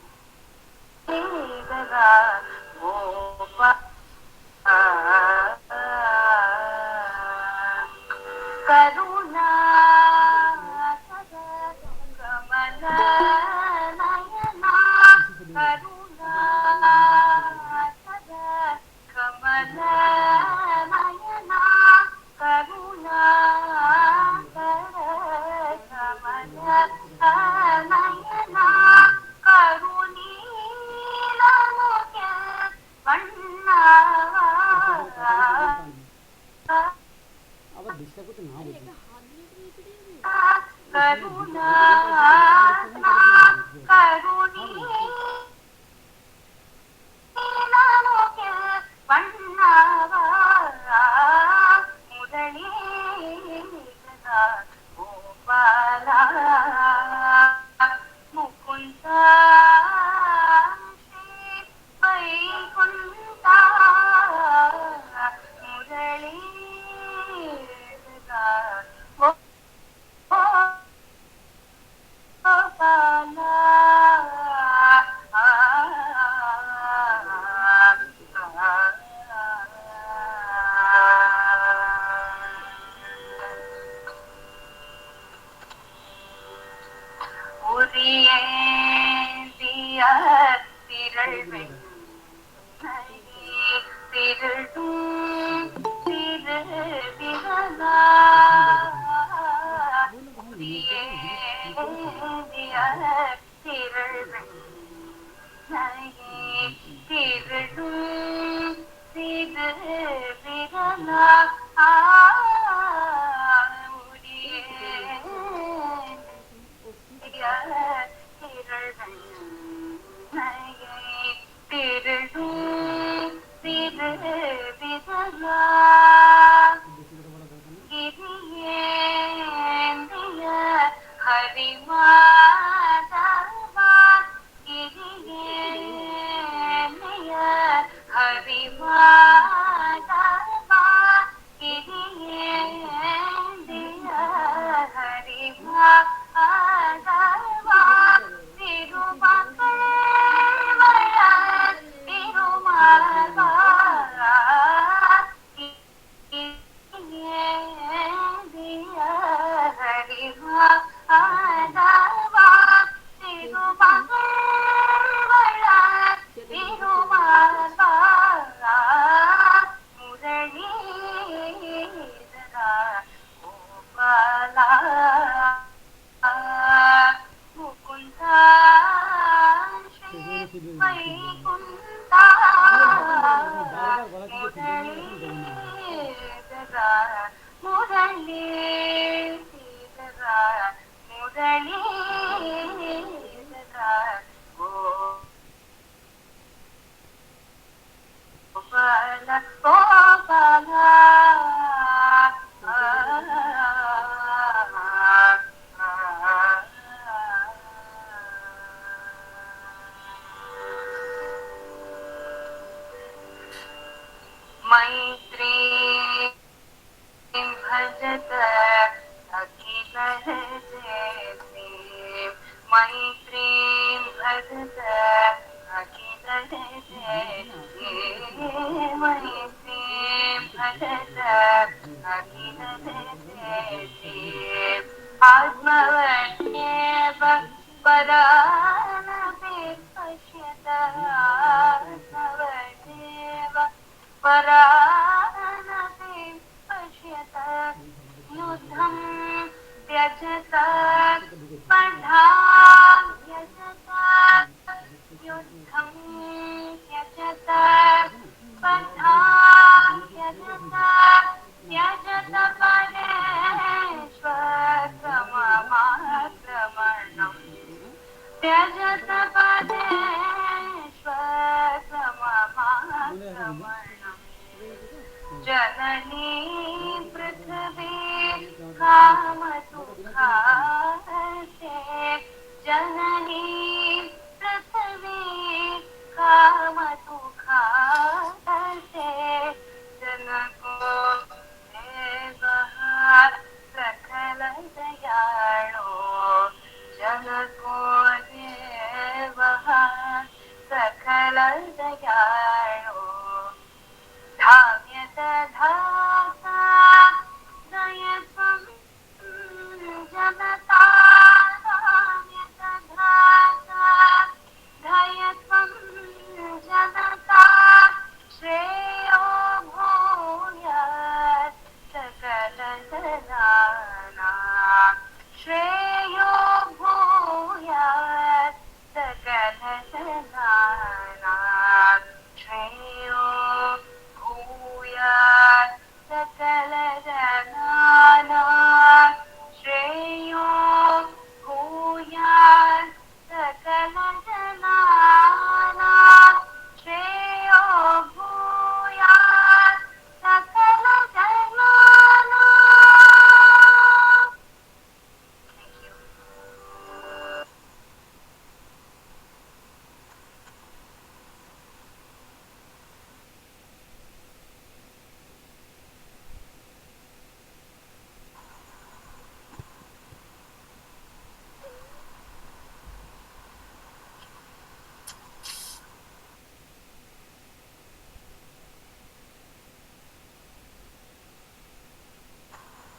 Karuna Kamala Nayana Karuna Kamala Nayana Karuna Kamala Nayana Karunila Loke Vanna Karuna Karuni Loke Vanna Mudali Gopala Mukunda Shri Vaikunta Mudali युद्धं त्यजत स्पर्धा त्यजत युद्धं त्यजत स्पर्धा त्यजत त्यजत परेष्वक्रममाक्रमणम् त्यजत परेष्वक्रममाक्रमणम् जननी पृथ्वी कामदुःखार्ते जननी पृथ्वी कामदुःखार्ते जनको देवः सकल दयाळो जनको देवः सकल दयाळो धाम्यत धाता दयत्वं जनता धाम्यत धाता दयत्वं जनता श्रेयो भूयात् सकलजनानां श्रेयो भूयात् सकलजनानां श्रेयो भूयात् सकलजनानां श्रेयो भूयात् सकलजनानां श्रेयो भूयात् सकलजनानां. Thank you.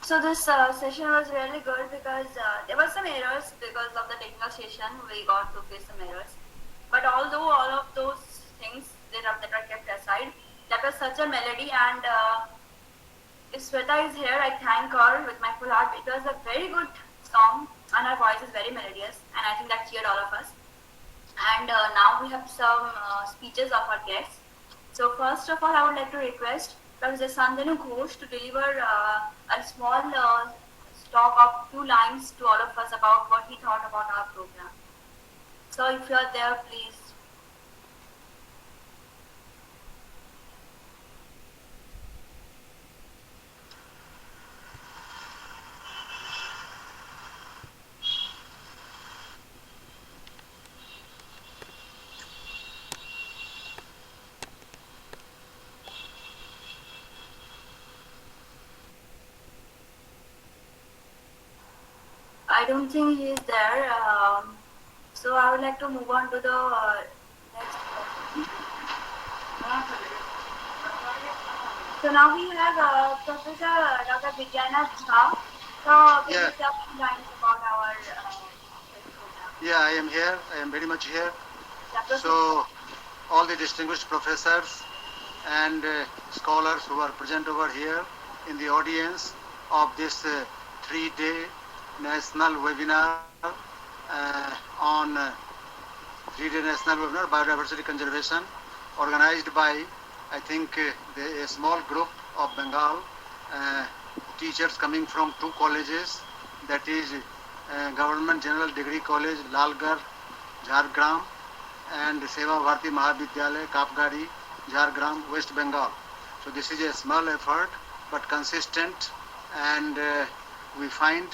So this session was really good because there were some errors because of the technical session. We got to face some errors, but although all of those things that are kept aside, that was such a melody. And if Sweta is here, I thank her with my full heart. It was a very good song, and her voice is very melodious, and I think that cheered all of us. And now we have some speeches of our guests. So first of all, I would like to request Professor Sandanu Ghosh to deliver a small talk of 2 lines to all of us about what he thought about our program. So if you are there, please. I don't think he is there. So I would like to move on to the next question. So now we have Professor Dr. Vidyanath Jha. So can you tell some lines about our program? Yeah, I am here. I am very much here. Yeah, So, all the distinguished professors and scholars who are present over here in the audience of this 3-day national webinar on 3-day national webinar biodiversity conservation, organized by, I think, a small group of Bengal teachers coming from 2 colleges, that is Government General Degree College, Lalgarh, Jhargram, and Seva Bharati Mahavidyalaya, Kapgari, Jhargram, West Bengal. So this is a small effort but consistent, and we find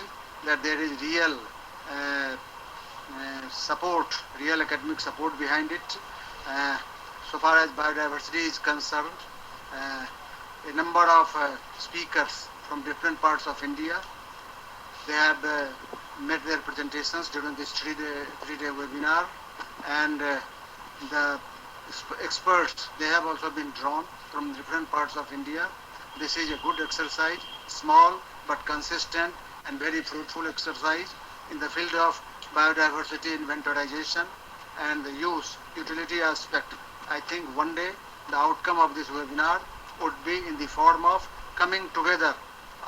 that there is real support, real academic support behind it. So far as biodiversity is concerned, a number of speakers from different parts of India, they have made their presentations during this 3-day webinar, and the experts, they have also been drawn from different parts of India. This is a good exercise, small but consistent and very fruitful exercise in the field of biodiversity inventorization and the utility aspect. I think one day the outcome of this webinar would be in the form of coming together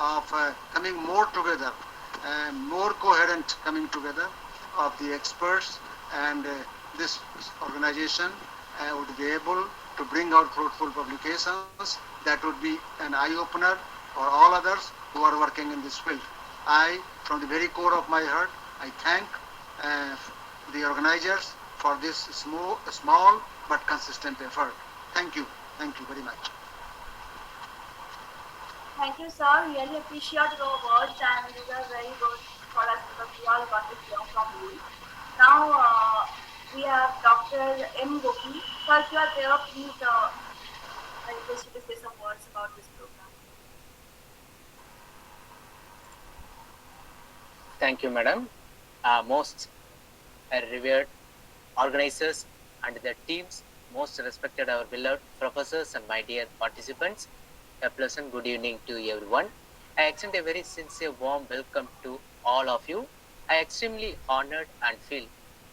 of coming more together, more coherent coming together of the experts, and this organization would be able to bring out fruitful publications that would be an eye-opener for all others who are working in this field. I, from the very core of my heart, I thank the organizers for this small but consistent effort. Thank you very much. Thank you, sir. Really appreciate your words, and these are very good for us because we all got to hear from you. Now we have Dr. M. Gopi. Sir, if you are there, please I request you to say some words about this program. Thank you, madam. Most revered organizers and their teams, most respected our beloved professors and my dear participants, a pleasant good evening to everyone. I extend a very sincere warm welcome to all of you. I am extremely honored and feel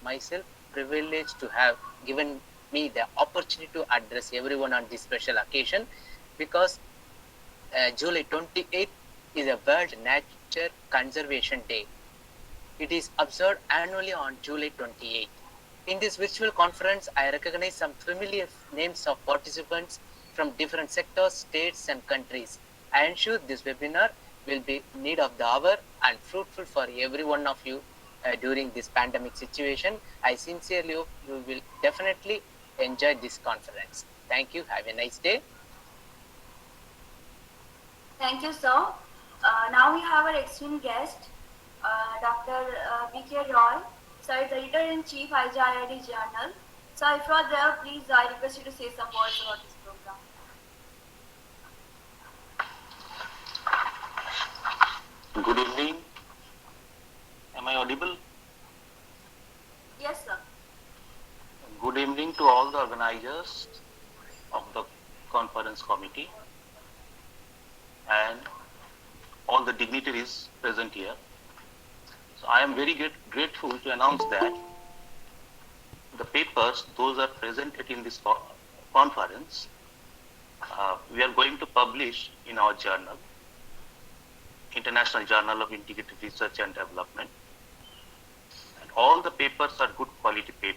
myself privileged to have given me the opportunity to address everyone on this special occasion, because July 28th is a World Nature Conservation Day. It is observed annually on July 28th. In this virtual conference, I recognize some familiar names of participants from different sectors, states, and countries. I ensure this webinar will be need of the hour and fruitful for every one of you during this pandemic situation. I sincerely hope you will definitely enjoy this conference. Thank you. Have a nice day. Thank you, sir. Now we have our esteemed guest, Dr. B.K. Roy. Sir is Editor-in-Chief, IJRID Journal. Sir, if you are there, please, I request you to say some words about this program. Good evening. Am I audible? Yes, sir. Good evening to all the organizers of the conference committee and all the dignitaries present here. So I am very grateful to announce that the papers, those are presented in this conference, we are going to publish in our journal, International Journal of Integrated Research and Development. And all the papers are good quality papers.